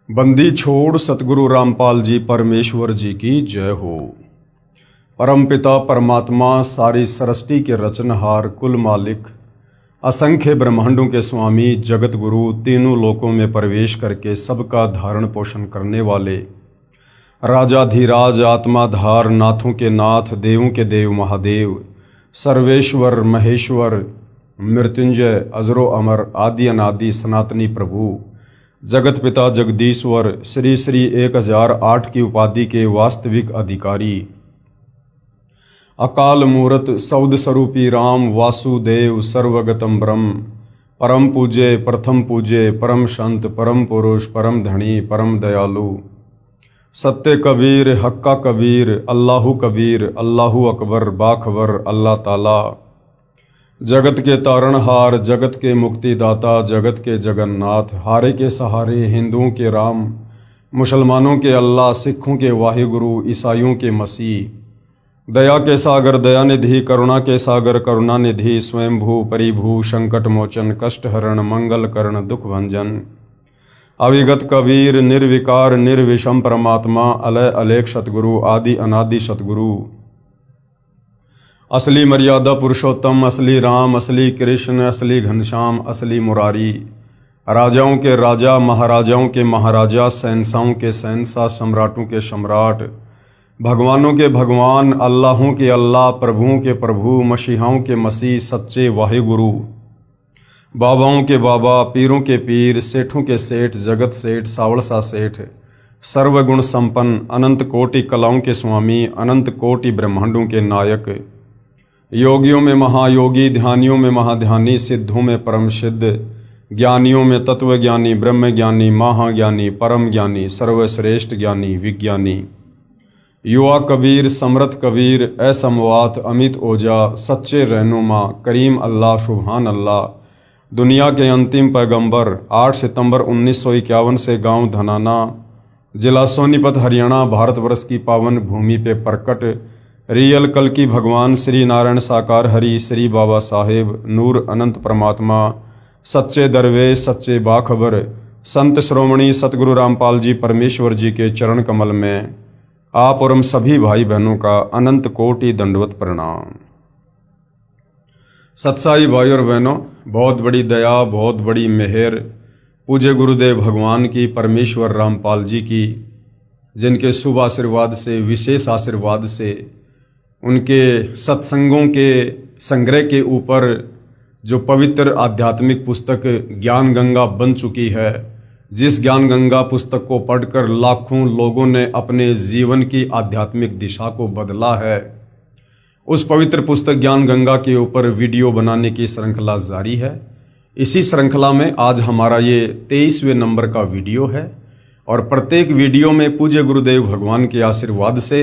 बंदी छोड़ सतगुरु रामपाल जी परमेश्वर जी की जय हो। परमपिता परमात्मा सारी सृष्टि के रचनहार कुल मालिक असंख्य ब्रह्मांडों के स्वामी जगत गुरु तीनों लोकों में प्रवेश करके सबका धारण पोषण करने वाले राजाधिराज आत्माधार नाथों के नाथ देवों के देव महादेव सर्वेश्वर महेश्वर मृत्युंजय अजरो अमर आदि अनादि सनातनी प्रभु जगत पिता जगदीश्वर श्री श्री 1008 की उपाधि के वास्तविक अधिकारी अकाल मूरत सौद स्वरूपी राम वासुदेव सर्वगतम ब्रह्म परम पूज्य प्रथम पूज्य परम संत परम पुरुष परम धनी परम दयालु सत्य कबीर हक्का कबीर अल्लाहु अकबर बाखबर अल्लाह ताला जगत के तारणहार जगत के मुक्तिदाता जगत के जगन्नाथ हारे के सहारे हिंदुओं के राम मुसलमानों के अल्लाह सिखों के वाहिगुरु ईसाइयों के मसीह दया के सागर दयानिधि करुणा के सागर करुणानिधि स्वयंभू परिभू संकट मोचन कष्ट हरण मंगल करण दुख भंजन अविगत कबीर निर्विकार निर्विषम परमात्मा अलय अलेख सतगुरु आदि अनादि सतगुरु असली मर्यादा पुरुषोत्तम असली राम असली कृष्ण असली घनश्याम असली मुरारी राजाओं के राजा महाराजाओं के महाराजा शहंशाहों के शहंशाह सम्राटों के सम्राट भगवानों के भगवान अल्लाहों के अल्लाह प्रभुओं के प्रभु मसीहाओं के मसीह सच्चे वाहिगुरु बाबाओं के बाबा पीरों के पीर सेठों के सेठ जगत सेठ सावड़सा सेठ सर्वगुण संपन्न अनंत कोटि कलाओं के स्वामी अनंत कोटि ब्रह्मांडों के नायक योगियों में महायोगी ध्यानियों में महाध्यानी सिद्धों में परम सिद्ध ज्ञानियों में तत्वज्ञानी ब्रह्मज्ञानी महाज्ञानी परम ज्ञानी सर्वश्रेष्ठ ज्ञानी विज्ञानी युवा कबीर समर्थ कबीर असमवात अमित ओजा सच्चे रहनुमा करीम अल्लाह सुभान अल्लाह दुनिया के अंतिम पैगंबर 8 सितंबर 1951 से गांव धनाना जिला सोनीपत हरियाणा भारतवर्ष की पावन भूमि पे प्रकट रियल कल की भगवान श्री नारायण साकार हरि श्री बाबा साहेब नूर अनंत परमात्मा सच्चे दरवेश सच्चे बाखबर संत श्रोमणी सतगुरु रामपाल जी परमेश्वर जी के चरण कमल में आप और हम सभी भाई बहनों का अनंत कोटि दंडवत प्रणाम। सत्साई भाई और बहनों, बहुत बड़ी दया बहुत बड़ी मेहर पूज्य गुरुदेव भगवान की परमेश्वर रामपाल जी की, जिनके शुभ आशीर्वाद से विशेष आशीर्वाद से उनके सत्संगों के संग्रह के ऊपर जो पवित्र आध्यात्मिक पुस्तक ज्ञान गंगा बन चुकी है, जिस ज्ञान गंगा पुस्तक को पढ़कर लाखों लोगों ने अपने जीवन की आध्यात्मिक दिशा को बदला है, उस पवित्र पुस्तक ज्ञान गंगा के ऊपर वीडियो बनाने की श्रृंखला जारी है। इसी श्रृंखला में आज हमारा ये 23वें नंबर का वीडियो है और प्रत्येक वीडियो में पूज्य गुरुदेव भगवान के आशीर्वाद से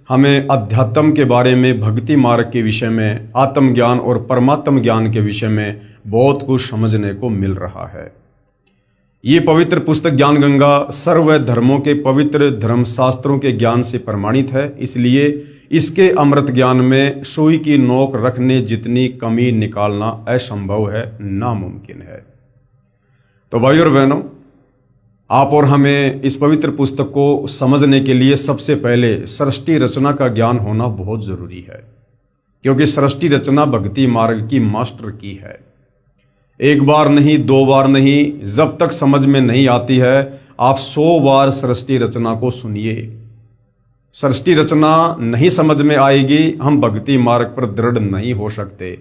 हमें अध्यात्म के बारे में, भक्ति मार्ग के विषय में, आत्मज्ञान और परमात्म ज्ञान के विषय में बहुत कुछ समझने को मिल रहा है। ये पवित्र पुस्तक ज्ञान गंगा सर्व धर्मों के पवित्र धर्मशास्त्रों के ज्ञान से प्रमाणित है, इसलिए इसके अमृत ज्ञान में सुई की नोक रखने जितनी कमी निकालना असंभव है, नामुमकिन है। तो भाई और बहनों, आप और हमें इस पवित्र पुस्तक को समझने के लिए सबसे पहले सृष्टि रचना का ज्ञान होना बहुत जरूरी है, क्योंकि सृष्टि रचना भक्ति मार्ग की मास्टर की है। एक बार नहीं, दो बार नहीं, जब तक समझ में नहीं आती है आप 100 बार सृष्टि रचना को सुनिए। सृष्टि रचना नहीं समझ में आएगी, हम भक्ति मार्ग पर दृढ़ नहीं हो सकते।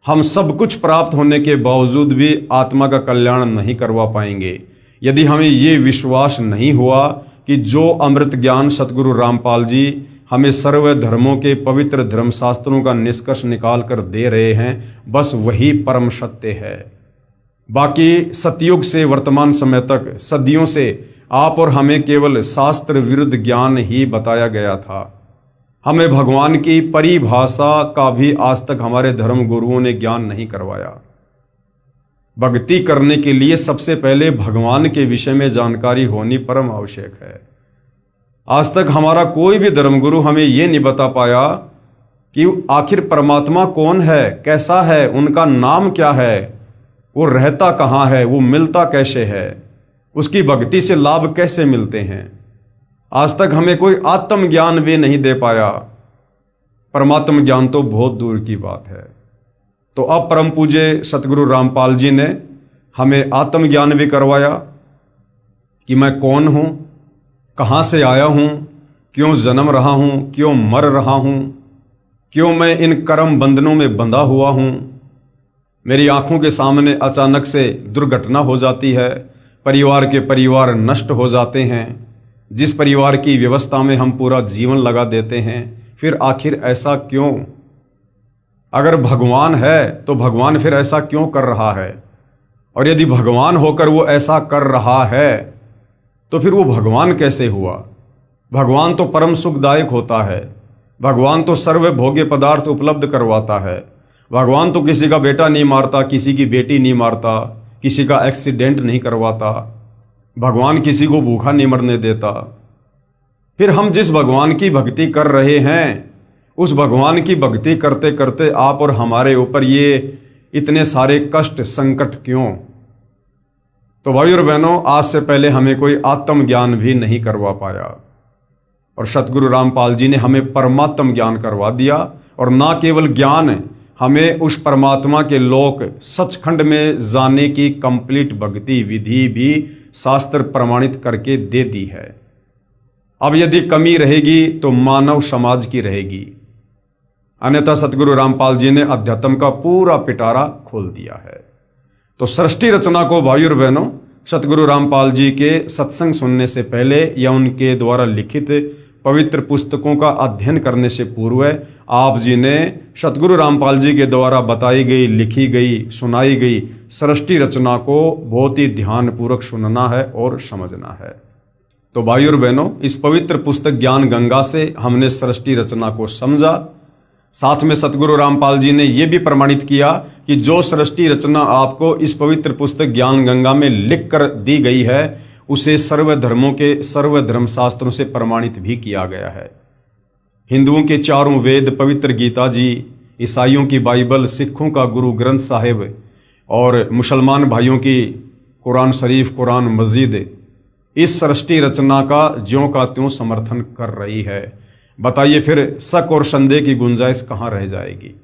हम सब कुछ प्राप्त होने के बावजूद भी आत्मा का कल्याण नहीं करवा पाएंगे यदि हमें ये विश्वास नहीं हुआ कि जो अमृत ज्ञान सतगुरु रामपाल जी हमें सर्व धर्मों के पवित्र धर्मशास्त्रों का निष्कर्ष निकाल कर दे रहे हैं, बस वही परम सत्य है। बाकी सतयुग से वर्तमान समय तक सदियों से आप और हमें केवल शास्त्र विरुद्ध ज्ञान ही बताया गया था। हमें भगवान की परिभाषा का भी आज तक हमारे धर्म गुरुओं ने ज्ञान नहीं करवाया। भक्ति करने के लिए सबसे पहले भगवान के विषय में जानकारी होनी परम आवश्यक है। आज तक हमारा कोई भी धर्मगुरु हमें यह नहीं बता पाया कि आखिर परमात्मा कौन है, कैसा है, उनका नाम क्या है, वो रहता कहाँ है, वो मिलता कैसे है। उसकी भक्ति से लाभ कैसे मिलते हैं। आज तक हमें कोई आत्मज्ञान भी नहीं दे पाया, परमात्म ज्ञान तो बहुत दूर की बात है। तो अब परम पूज्य सतगुरु रामपाल जी ने हमें आत्मज्ञान भी करवाया कि मैं कौन हूं, कहां से आया हूं, क्यों जन्म रहा हूं, क्यों मर रहा हूं, क्यों मैं इन कर्म बंधनों में बंधा हुआ हूं। मेरी आंखों के सामने अचानक से दुर्घटना हो जाती है, परिवार के परिवार नष्ट हो जाते हैं, जिस परिवार की व्यवस्था में हम पूरा जीवन लगा देते हैं, फिर आखिर ऐसा क्यों। अगर भगवान है तो भगवान फिर ऐसा क्यों कर रहा है, और यदि भगवान होकर वो ऐसा कर रहा है तो फिर वो भगवान कैसे हुआ। भगवान तो परम सुखदायक होता है, भगवान तो सर्वभोग्य पदार्थ उपलब्ध करवाता है, भगवान तो किसी का बेटा नहीं मारता, किसी की बेटी नहीं मारता, किसी का एक्सीडेंट नहीं करवाता, भगवान किसी को भूखा नहीं मरने देता। फिर हम जिस भगवान की भक्ति कर रहे हैं, उस भगवान की भक्ति करते करते आप और हमारे ऊपर ये इतने सारे कष्ट संकट क्यों। तो भाई और बहनों, आज से पहले हमें कोई आत्मज्ञान भी नहीं करवा पाया, और सतगुरु रामपाल जी ने हमें परमात्म ज्ञान करवा दिया। और ना केवल ज्ञान, हमें उस परमात्मा के लोक सचखंड में जाने की कंप्लीट भक्ति विधि भी शास्त्र प्रमाणित करके दे दी है। अब यदि कमी रहेगी तो मानव समाज की रहेगी, अन्यथा सतगुरु रामपाल जी ने अध्यात्म का पूरा पिटारा खोल दिया है। तो सृष्टि रचना को भाई और बहनों, सतगुरु रामपाल जी के सत्संग सुनने से पहले या उनके द्वारा लिखित पवित्र पुस्तकों का अध्ययन करने से पूर्व आप जी ने सतगुरु रामपाल जी के द्वारा बताई गई, लिखी गई, सुनाई गई सृष्टि रचना को बहुत ही ध्यानपूर्वक सुनना है और समझना है। तो भाई और बहनों, इस पवित्र पुस्तक ज्ञान गंगा से हमने सृष्टि रचना को समझा। साथ में सतगुरु रामपाल जी ने यह भी प्रमाणित किया कि जो सृष्टि रचना आपको इस पवित्र पुस्तक ज्ञान गंगा में लिख कर दी गई है, उसे सर्वधर्मों के सर्वधर्म शास्त्रों से प्रमाणित भी किया गया है। हिंदुओं के चारों वेद, पवित्र गीता जी, ईसाइयों की बाइबल, सिखों का गुरु ग्रंथ साहिब और मुसलमान भाइयों की कुरान शरीफ, कुरान मस्जिद इस सृष्टि रचना का ज्यों का त्यों समर्थन कर रही है। बताइए फिर शक और संदेह की गुंजाइश कहाँ रह जाएगी।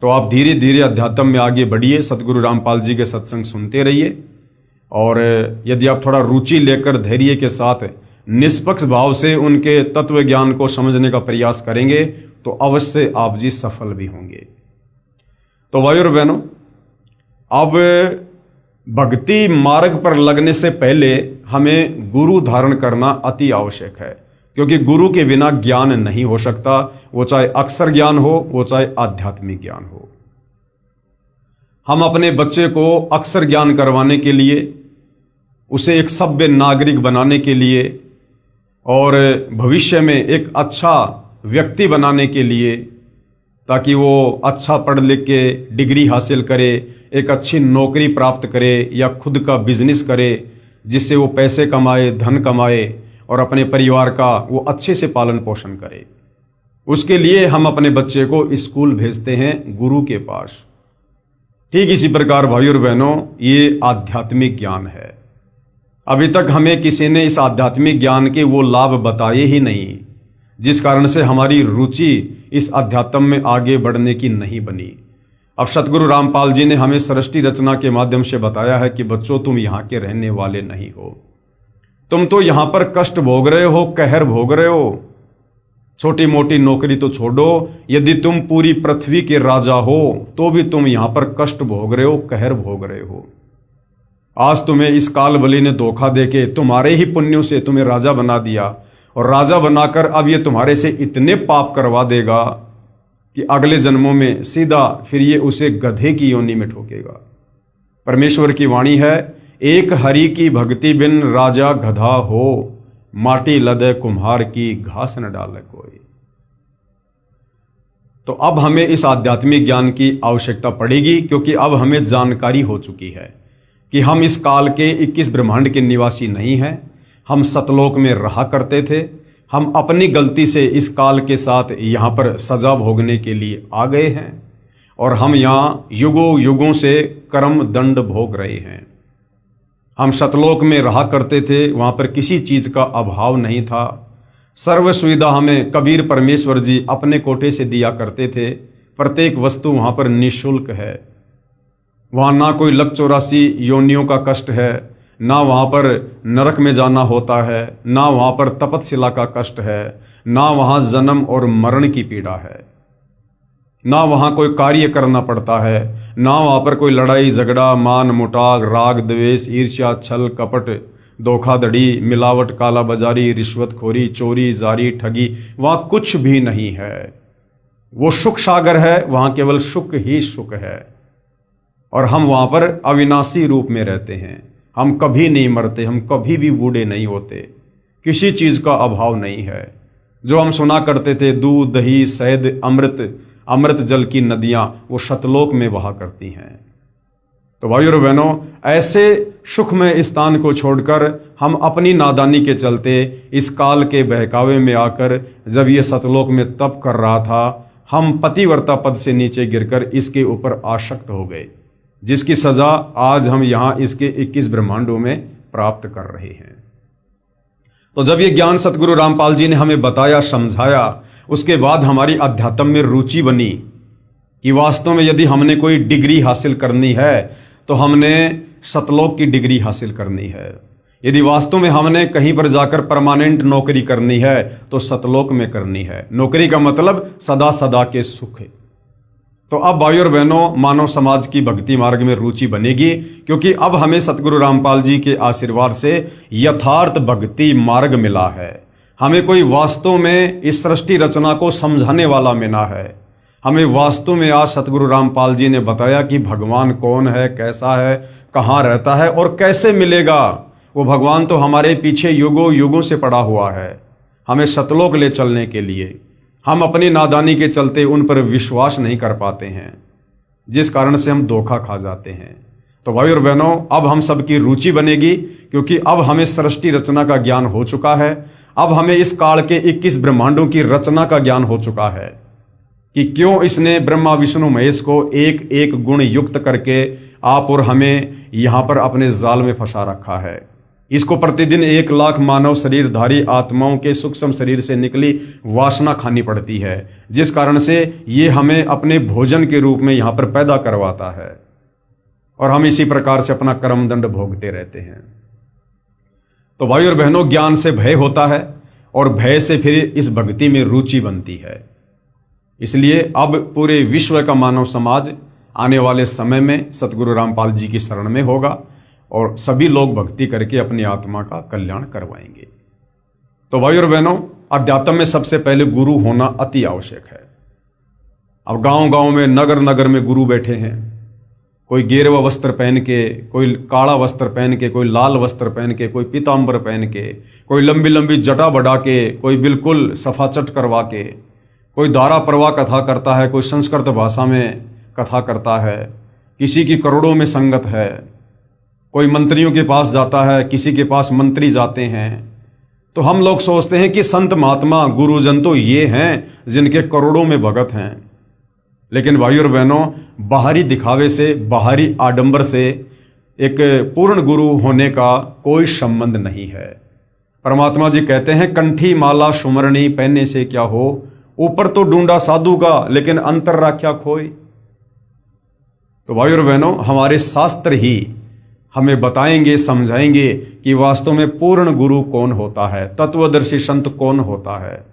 तो आप धीरे धीरे अध्यात्म में आगे बढ़िए, सतगुरु रामपाल जी के सत्संग सुनते रहिए, और यदि आप थोड़ा रुचि लेकर धैर्य के साथ निष्पक्ष भाव से उनके तत्व ज्ञान को समझने का प्रयास करेंगे तो अवश्य आप जी सफल भी होंगे। तो भाई और बहनों, अब भक्ति मार्ग पर लगने से पहले हमें गुरु धारण करना अति आवश्यक है, क्योंकि गुरु के बिना ज्ञान नहीं हो सकता, वो चाहे अक्षर ज्ञान हो, वो चाहे आध्यात्मिक ज्ञान हो। हम अपने बच्चे को अक्षर ज्ञान करवाने के लिए, उसे एक सभ्य नागरिक बनाने के लिए और भविष्य में एक अच्छा व्यक्ति बनाने के लिए, ताकि वो अच्छा पढ़ लिख के डिग्री हासिल करे, एक अच्छी नौकरी प्राप्त करे या खुद का बिजनेस करे, जिससे वो पैसे कमाए, धन कमाए और अपने परिवार का वो अच्छे से पालन पोषण करे। उसके लिए हम अपने बच्चे को स्कूल भेजते हैं गुरु के पास। ठीक इसी प्रकार भाई और बहनों, ये आध्यात्मिक ज्ञान है। अभी तक हमें किसी ने इस आध्यात्मिक ज्ञान के वो लाभ बताए ही नहीं, जिस कारण से हमारी रुचि इस अध्यात्म में आगे बढ़ने की नहीं बनी। अब सतगुरु रामपाल जी ने हमें सृष्टि रचना के माध्यम से बताया है कि बच्चों, तुम यहाँ के रहने वाले नहीं हो, तुम तो यहां पर कष्ट भोग रहे हो, कहर भोग रहे हो। छोटी मोटी नौकरी तो छोड़ो, यदि तुम पूरी पृथ्वी के राजा हो तो भी तुम यहां पर कष्ट भोग रहे हो, कहर भोग रहे हो। आज तुम्हें इस काल बलि ने धोखा देके तुम्हारे ही पुण्यों से तुम्हें राजा बना दिया, और राजा बनाकर अब ये तुम्हारे से इतने पाप करवा देगा कि अगले जन्मों में सीधा फिर ये उसे गधे की योनि में ठोकेगा। परमेश्वर की वाणी है, एक हरि की भक्ति बिन राजा गधा हो, माटी लदे कुम्हार की घास न डाले कोई। तो अब हमें इस आध्यात्मिक ज्ञान की आवश्यकता पड़ेगी, क्योंकि अब हमें जानकारी हो चुकी है कि हम इस काल के 21 ब्रह्मांड के निवासी नहीं हैं। हम सतलोक में रहा करते थे, हम अपनी गलती से इस काल के साथ यहाँ पर सजा भोगने के लिए आ गए हैं, और हम यहाँ युगों युगों से कर्म दंड भोग रहे हैं। हम सतलोक में रहा करते थे, वहाँ पर किसी चीज़ का अभाव नहीं था। सर्व सुविधा हमें कबीर परमेश्वर जी अपने कोटे से दिया करते थे। प्रत्येक वस्तु वहाँ पर निःशुल्क है। वहाँ ना कोई लक 84 योनियों का कष्ट है, ना वहाँ पर नरक में जाना होता है, ना वहाँ पर तपतशिला का कष्ट है, ना वहाँ जन्म और मरण की पीड़ा है, ना वहाँ कोई कार्य करना पड़ता है, ना वहाँ पर कोई लड़ाई झगड़ा, मान मुटाव, राग द्वेष, ईर्ष्या, छल कपट, धोखाधड़ी, मिलावट, काला बाजारी, रिश्वतखोरी, चोरी, जारी, ठगी, वहाँ कुछ भी नहीं है। वो सुख सागर है, वहाँ केवल सुख ही सुख है। और हम वहाँ पर अविनाशी रूप में रहते हैं। हम कभी नहीं मरते, हम कभी भी बूढ़े नहीं होते, किसी चीज़ का अभाव नहीं है। जो हम सुना करते थे दूध, दही, शहद, अमृत जल की नदियाँ, वो सतलोक में बहा करती हैं। तो भाइयों और बहनों, ऐसे सुखमय स्थान को छोड़कर हम अपनी नादानी के चलते इस काल के बहकावे में आकर, जब ये सतलोक में तप कर रहा था, हम पतिव्रता पद से नीचे गिरकर इसके ऊपर आसक्त हो गए, जिसकी सजा आज हम यहाँ इसके 21 ब्रह्मांडों में प्राप्त कर रहे हैं। तो जब ये ज्ञान सतगुरु रामपाल जी ने हमें बताया, समझाया, उसके बाद हमारी अध्यात्म में रुचि बनी कि वास्तव में यदि हमने कोई डिग्री हासिल करनी है तो हमने सतलोक की डिग्री हासिल करनी है। यदि वास्तव में हमने कहीं पर जाकर परमानेंट नौकरी करनी है तो सतलोक में करनी है। नौकरी का मतलब सदा सदा के सुख है। तो अब भाइयों और बहनों, मानव समाज की भक्ति मार्ग में रुचि बनेगी, क्योंकि अब हमें सतगुरु रामपाल जी के आशीर्वाद से यथार्थ भक्ति मार्ग मिला है। हमें कोई वास्तव में इस सृष्टि रचना को समझाने वाला मिला है। हमें वास्तव में आज सतगुरु रामपाल जी ने बताया कि भगवान कौन है, कैसा है, कहाँ रहता है और कैसे मिलेगा। वो भगवान तो हमारे पीछे युगों युगों से पड़ा हुआ है। हमें सतलोक ले चलने के लिए हम अपनी नादानी के चलते उन पर विश्वास नहीं कर पाते हैं, जिस कारण से हम धोखा खा जाते हैं। तो भाई और बहनों, अब हम सबकी रुचि बनेगी, क्योंकि अब हमें सृष्टि रचना का ज्ञान हो चुका है। अब हमें इस काल के 21 ब्रह्मांडों की रचना का ज्ञान हो चुका है कि क्यों इसने ब्रह्मा विष्णु महेश को एक एक गुण युक्त करके आप और हमें यहाँ पर अपने जाल में फंसा रखा है। इसको प्रतिदिन 1 लाख मानव शरीरधारी आत्माओं के सूक्ष्म शरीर से निकली वासना खानी पड़ती है, जिस कारण से ये हमें अपने भोजन के रूप में यहाँ पर पैदा करवाता है और हम इसी प्रकार से अपना कर्मदंड भोगते रहते हैं। तो भाई और बहनों, ज्ञान से भय होता है और भय से फिर इस भक्ति में रुचि बनती है। इसलिए अब पूरे विश्व का मानव समाज आने वाले समय में सतगुरु रामपाल जी की शरण में होगा और सभी लोग भक्ति करके अपनी आत्मा का कल्याण करवाएंगे। तो भाई और बहनों, अध्यात्म में सबसे पहले गुरु होना अति आवश्यक है। अब गांव गांव में, नगर नगर में गुरु बैठे हैं। कोई गेरुआ वस्त्र पहन के, कोई काला वस्त्र पहन के, कोई लाल वस्त्र पहन के, कोई पीताम्बर पहन के, कोई लंबी लंबी जटा बढ़ा के, कोई बिल्कुल सफाचट करवा के, कोई धारा प्रवाह कथा करता है, कोई संस्कृत भाषा में कथा करता है, किसी की करोड़ों में संगत है, कोई मंत्रियों के पास जाता है, किसी के पास मंत्री जाते हैं। तो हम लोग सोचते हैं कि संत महात्मा गुरुजन तो ये हैं जिनके करोड़ों में भगत हैं। लेकिन भाइयों और बहनों, बाहरी दिखावे से, बाहरी आडंबर से एक पूर्ण गुरु होने का कोई संबंध नहीं है। परमात्मा जी कहते हैं, कंठी माला सुमरणी पहनने से क्या हो, ऊपर तो ढूंढा साधु का लेकिन अंतर राख्या खोई। तो भाइयों और बहनों, हमारे शास्त्र ही हमें बताएंगे, समझाएंगे कि वास्तव में पूर्ण गुरु कौन होता है, तत्वदर्शी संत कौन होता है।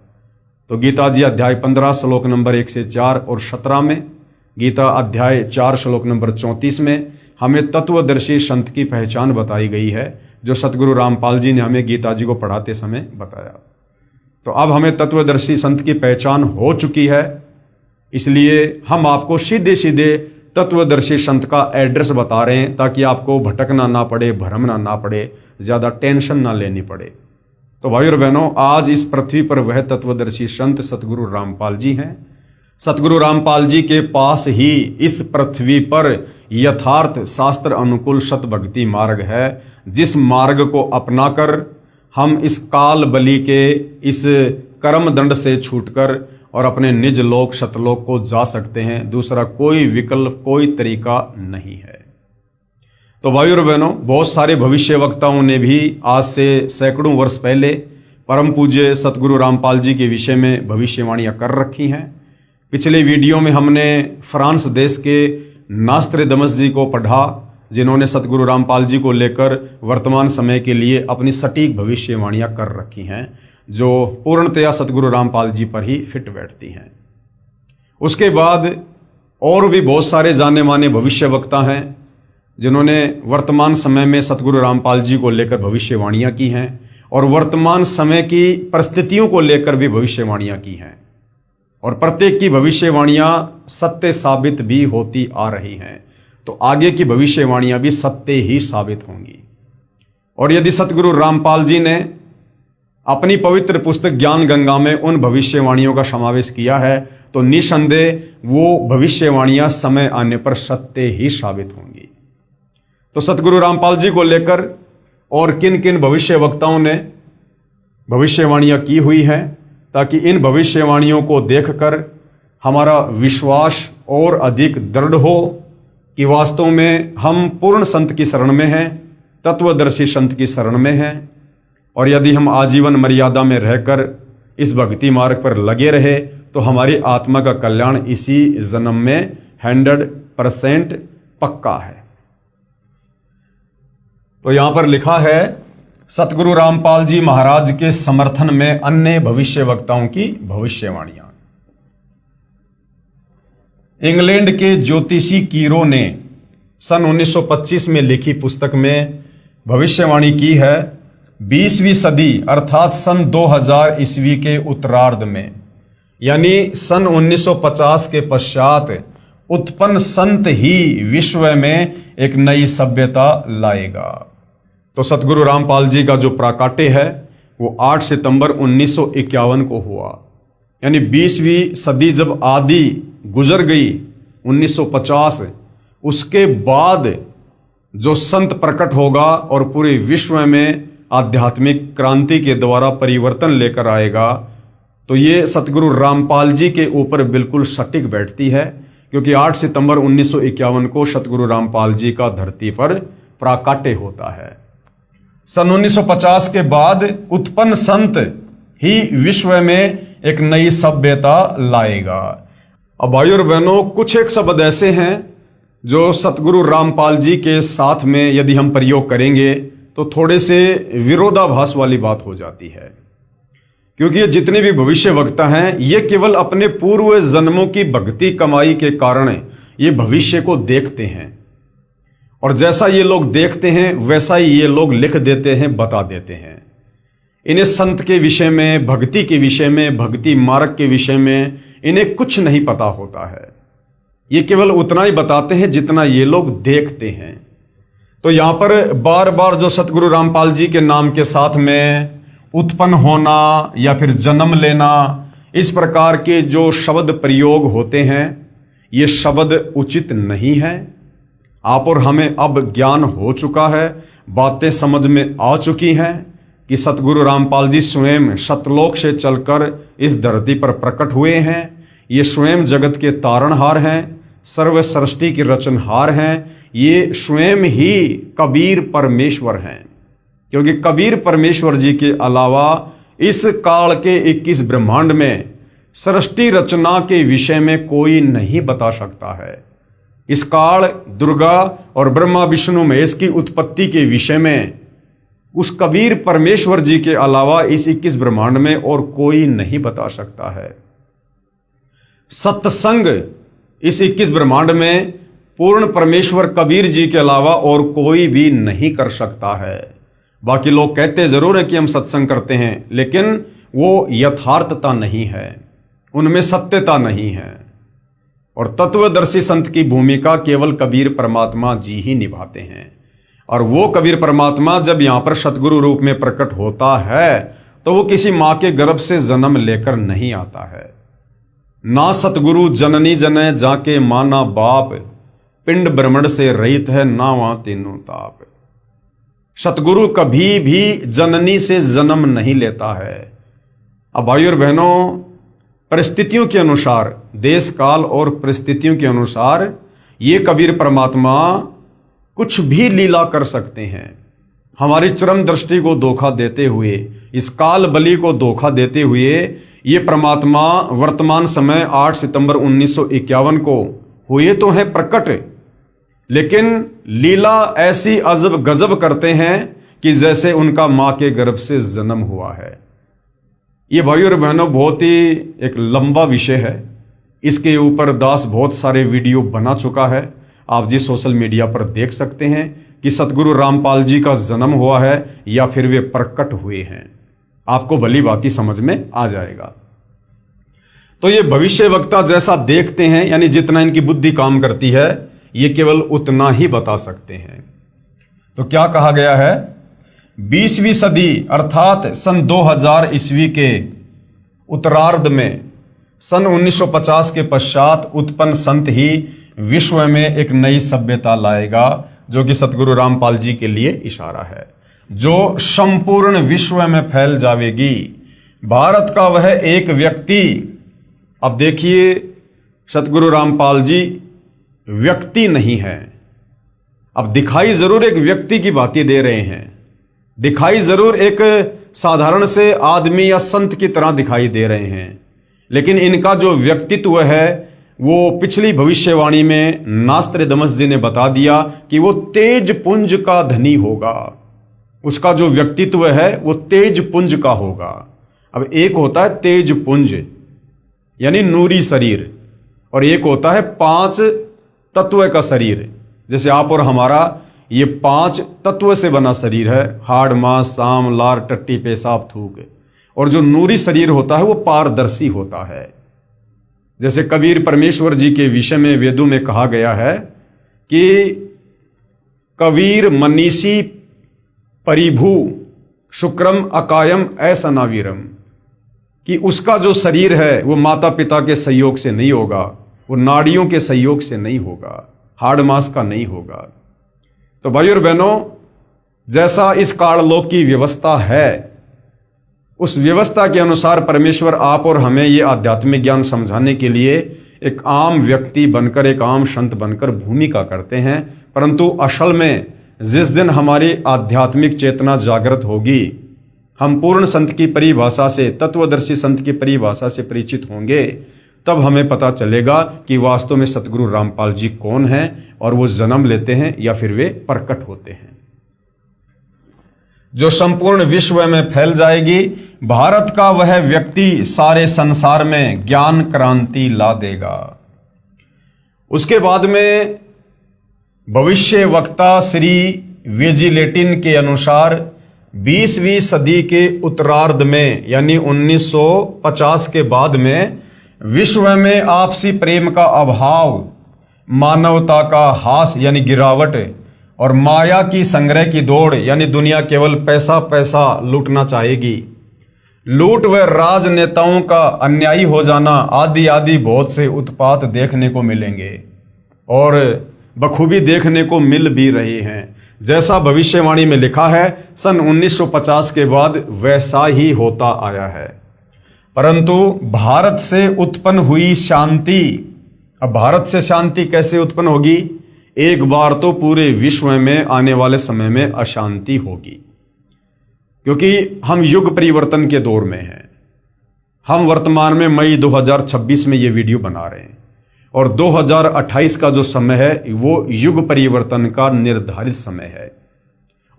तो गीता जी अध्याय 15 श्लोक नंबर 1 से 4 और 17 में, गीता अध्याय 4 श्लोक नंबर 34 में हमें तत्वदर्शी संत की पहचान बताई गई है, जो सतगुरु रामपाल जी ने हमें गीता जी को पढ़ाते समय बताया। तो अब हमें तत्वदर्शी संत की पहचान हो चुकी है, इसलिए हम आपको सीधे सीधे तत्वदर्शी संत का एड्रेस बता रहे हैं, ताकि आपको भटकना ना पड़े, भ्रमना ना पड़े, ज़्यादा टेंशन ना लेनी पड़े। तो भाई और बहनों, आज इस पृथ्वी पर वह तत्वदर्शी संत सतगुरु रामपाल जी हैं। सतगुरु रामपाल जी के पास ही इस पृथ्वी पर यथार्थ शास्त्र अनुकूल सत भक्ति मार्ग है, जिस मार्ग को अपनाकर हम इस काल बलि के इस कर्म दंड से छूटकर और अपने निज लोक सतलोक को जा सकते हैं। दूसरा कोई विकल्प, कोई तरीका नहीं है। तो भाइयों और बहनों, बहुत सारे भविष्यवक्ताओं ने भी आज से सैकड़ों वर्ष पहले परम पूज्य सतगुरु रामपाल जी के विषय में भविष्यवाणियां कर रखी हैं। पिछले वीडियो में हमने फ्रांस देश के नास्त्रेदमस जी को पढ़ा, जिन्होंने सतगुरु रामपाल जी को लेकर वर्तमान समय के लिए अपनी सटीक भविष्यवाणियां कर रखी हैं, जो पूर्णतया सतगुरु रामपाल जी पर ही फिट बैठती हैं। उसके बाद और भी बहुत सारे जाने माने भविष्यवक्ता हैं जिन्होंने वर्तमान समय में सतगुरु रामपाल जी को लेकर भविष्यवाणियां की हैं और वर्तमान समय की परिस्थितियों को लेकर भी भविष्यवाणियां की हैं, और प्रत्येक की भविष्यवाणियां सत्य साबित भी होती आ रही हैं। तो आगे की भविष्यवाणियां भी सत्य ही साबित होंगी। और यदि सतगुरु रामपाल जी ने अपनी पवित्र पुस्तक ज्ञान गंगा में उन भविष्यवाणियों का समावेश किया है, तो निसंदेह वो भविष्यवाणियां समय आने पर सत्य ही साबित होंगी। तो सतगुरु रामपाल जी को लेकर और किन किन भविष्यवक्ताओं ने भविष्यवाणियां की हुई हैं, ताकि इन भविष्यवाणियों को देखकर हमारा विश्वास और अधिक दृढ़ हो कि वास्तव में हम पूर्ण संत की शरण में हैं, तत्वदर्शी संत की शरण में हैं। और यदि हम आजीवन मर्यादा में रहकर इस भक्ति मार्ग पर लगे रहे तो हमारी आत्मा का कल्याण इसी जन्म में 100% पक्का है। तो यहां पर लिखा है, सतगुरु रामपाल जी महाराज के समर्थन में अन्य भविष्यवक्ताओं की भविष्यवाणियां। इंग्लैंड के ज्योतिषी कीरो ने सन 1925 में लिखी पुस्तक में भविष्यवाणी की है, 20वीं सदी अर्थात सन 2000 ईस्वी के उत्तरार्ध में, यानी सन 1950 के पश्चात उत्पन्न संत ही विश्व में एक नई सभ्यता लाएगा। तो सतगुरु रामपाल जी का जो प्राकाट्य है वो 8 सितंबर 1951 को हुआ, यानी 20वीं सदी जब आधी गुजर गई 1950, उसके बाद जो संत प्रकट होगा और पूरे विश्व में आध्यात्मिक क्रांति के द्वारा परिवर्तन लेकर आएगा, तो ये सतगुरु रामपाल जी के ऊपर बिल्कुल सटीक बैठती है, क्योंकि 8 सितंबर 1951 को सतगुरु रामपाल जी का धरती पर प्राकाट्य होता है। सन 1950 के बाद उत्पन्न संत ही विश्व में एक नई सभ्यता लाएगा। अब भाइयों और बहनों, कुछ एक शब्द ऐसे हैं जो सतगुरु रामपाल जी के साथ में यदि हम प्रयोग करेंगे तो थोड़े से विरोधाभास वाली बात हो जाती है, क्योंकि ये जितने भी भविष्यवक्ता हैं ये केवल अपने पूर्व जन्मों की भक्ति कमाई के कारण ये भविष्य को देखते हैं, और जैसा ये लोग देखते हैं वैसा ही ये लोग लिख देते हैं, बता देते हैं। इन्हें संत के विषय में, भक्ति के विषय में, भक्ति मार्ग के विषय में इन्हें कुछ नहीं पता होता है। ये केवल उतना ही बताते हैं जितना ये लोग देखते हैं। तो यहां पर बार बार जो सतगुरु रामपाल जी के नाम के साथ में उत्पन्न होना या फिर जन्म लेना, इस प्रकार के जो शब्द प्रयोग होते हैं, ये शब्द उचित नहीं है। आप और हमें अब ज्ञान हो चुका है, बातें समझ में आ चुकी हैं कि सतगुरु रामपाल जी स्वयं सतलोक से चलकर इस धरती पर प्रकट हुए हैं। ये स्वयं जगत के तारणहार हैं, सर्व सृष्टि के रचनहार हैं। ये स्वयं ही कबीर परमेश्वर हैं, क्योंकि कबीर परमेश्वर जी के अलावा इस काल के 21 ब्रह्मांड में सृष्टि रचना के विषय में कोई नहीं बता सकता है। इस काल दुर्गा और ब्रह्मा विष्णु महेश की उत्पत्ति के विषय में उस कबीर परमेश्वर जी के अलावा इस 21 ब्रह्मांड में और कोई नहीं बता सकता है। सत्संग इस 21 ब्रह्मांड में पूर्ण परमेश्वर कबीर जी के अलावा और कोई भी नहीं कर सकता है। बाकी लोग कहते जरूर हैं कि हम सत्संग करते हैं, लेकिन वो यथार्थता नहीं है, उनमें सत्यता नहीं है। और तत्वदर्शी संत की भूमिका केवल कबीर परमात्मा जी ही निभाते हैं। और वो कबीर परमात्मा जब यहां पर सतगुरु रूप में प्रकट होता है तो वो किसी मां के गर्भ से जन्म लेकर नहीं आता है। ना सतगुरु जननी जने जाके माना बाप, पिंड ब्रह्मण से रहित है ना वहां तीनों ताप। सतगुरु कभी भी जननी से जन्म नहीं लेता है। अब भाइयों और बहनों, परिस्थितियों के अनुसार, देश काल और परिस्थितियों के अनुसार ये कबीर परमात्मा कुछ भी लीला कर सकते हैं। हमारी चरम दृष्टि को धोखा देते हुए, इस काल बलि को धोखा देते हुए ये परमात्मा वर्तमान समय 8 सितंबर 1951 को हुए तो हैं प्रकट, लेकिन लीला ऐसी अजब गजब करते हैं कि जैसे उनका मां के गर्भ से जन्म हुआ है। ये भाइयों और बहनों बहुत ही एक लंबा विषय है। इसके ऊपर दास बहुत सारे वीडियो बना चुका है, आप जी सोशल मीडिया पर देख सकते हैं कि सतगुरु रामपाल जी का जन्म हुआ है या फिर वे प्रकट हुए हैं। आपको भली भांति समझ में आ जाएगा। तो ये भविष्य वक्ता जैसा देखते हैं, यानी जितना इनकी बुद्धि काम करती है ये केवल उतना ही बता सकते हैं। तो क्या कहा गया है, 20वीं सदी अर्थात सन 2000 ईस्वी के उत्तरार्ध में सन 1950 के पश्चात उत्पन्न संत ही विश्व में एक नई सभ्यता लाएगा, जो कि सतगुरु रामपाल जी के लिए इशारा है, जो संपूर्ण विश्व में फैल जाएगी। भारत का वह एक व्यक्ति, अब देखिए सतगुरु रामपाल जी व्यक्ति नहीं है। अब दिखाई जरूर एक व्यक्ति की बातें दे रहे हैं, दिखाई जरूर एक साधारण से आदमी या संत की तरह दिखाई दे रहे हैं, लेकिन इनका जो व्यक्तित्व है वो पिछली भविष्यवाणी में नास्त्रदमस जी ने बता दिया कि वो तेज पुंज का धनी होगा। उसका जो व्यक्तित्व है वो तेज पुंज का होगा। अब एक होता है तेज पुंज यानी नूरी शरीर, और एक होता है 5 तत्व का शरीर। जैसे आप और हमारा ये 5 तत्व से बना शरीर है, हाड़ मांस साम लार टट्टी पेशाब थूक, और जो नूरी शरीर होता है वो पारदर्शी होता है। जैसे कबीर परमेश्वर जी के विषय में वेदों में कहा गया है कि कबीर मनीषी परिभू शुक्रम अकायम ऐसा नावीरम, कि उसका जो शरीर है वो माता पिता के सहयोग से नहीं होगा, वो नाड़ियों के सहयोग से नहीं होगा, हाड़ मांस का नहीं होगा। तो भाइयों और बहनों, जैसा इस काललोक की व्यवस्था है उस व्यवस्था के अनुसार परमेश्वर आप और हमें ये आध्यात्मिक ज्ञान समझाने के लिए एक आम व्यक्ति बनकर, एक आम संत बनकर भूमिका करते हैं। परंतु असल में जिस दिन हमारी आध्यात्मिक चेतना जागृत होगी, हम पूर्ण संत की परिभाषा से, तत्वदर्शी संत की परिभाषा से परिचित होंगे, तब हमें पता चलेगा कि वास्तव में सतगुरु रामपाल जी कौन हैं और वो जन्म लेते हैं या फिर वे प्रकट होते हैं। जो संपूर्ण विश्व में फैल जाएगी, भारत का वह व्यक्ति सारे संसार में ज्ञान क्रांति ला देगा। उसके बाद में भविष्य वक्ता श्री वेजिलेटिन के अनुसार 20वीं सदी के उत्तरार्ध में यानी 1950 के बाद में विश्व में आपसी प्रेम का अभाव, मानवता का हास यानी गिरावट, और माया की संग्रह की दौड़ यानी दुनिया केवल पैसा पैसा लूटना चाहेगी, लूट व राजनेताओं का अन्यायी हो जाना आदि आदि बहुत से उत्पात देखने को मिलेंगे और बखूबी देखने को मिल भी रहे हैं। जैसा भविष्यवाणी में लिखा है सन 1950 के बाद वैसा ही होता आया है। परंतु भारत से उत्पन्न हुई शांति, अब भारत से शांति कैसे उत्पन्न होगी? एक बार तो पूरे विश्व में आने वाले समय में अशांति होगी, क्योंकि हम युग परिवर्तन के दौर में हैं। हम वर्तमान में मई 2026 में ये वीडियो बना रहे हैं और 2028 का जो समय है वो युग परिवर्तन का निर्धारित समय है।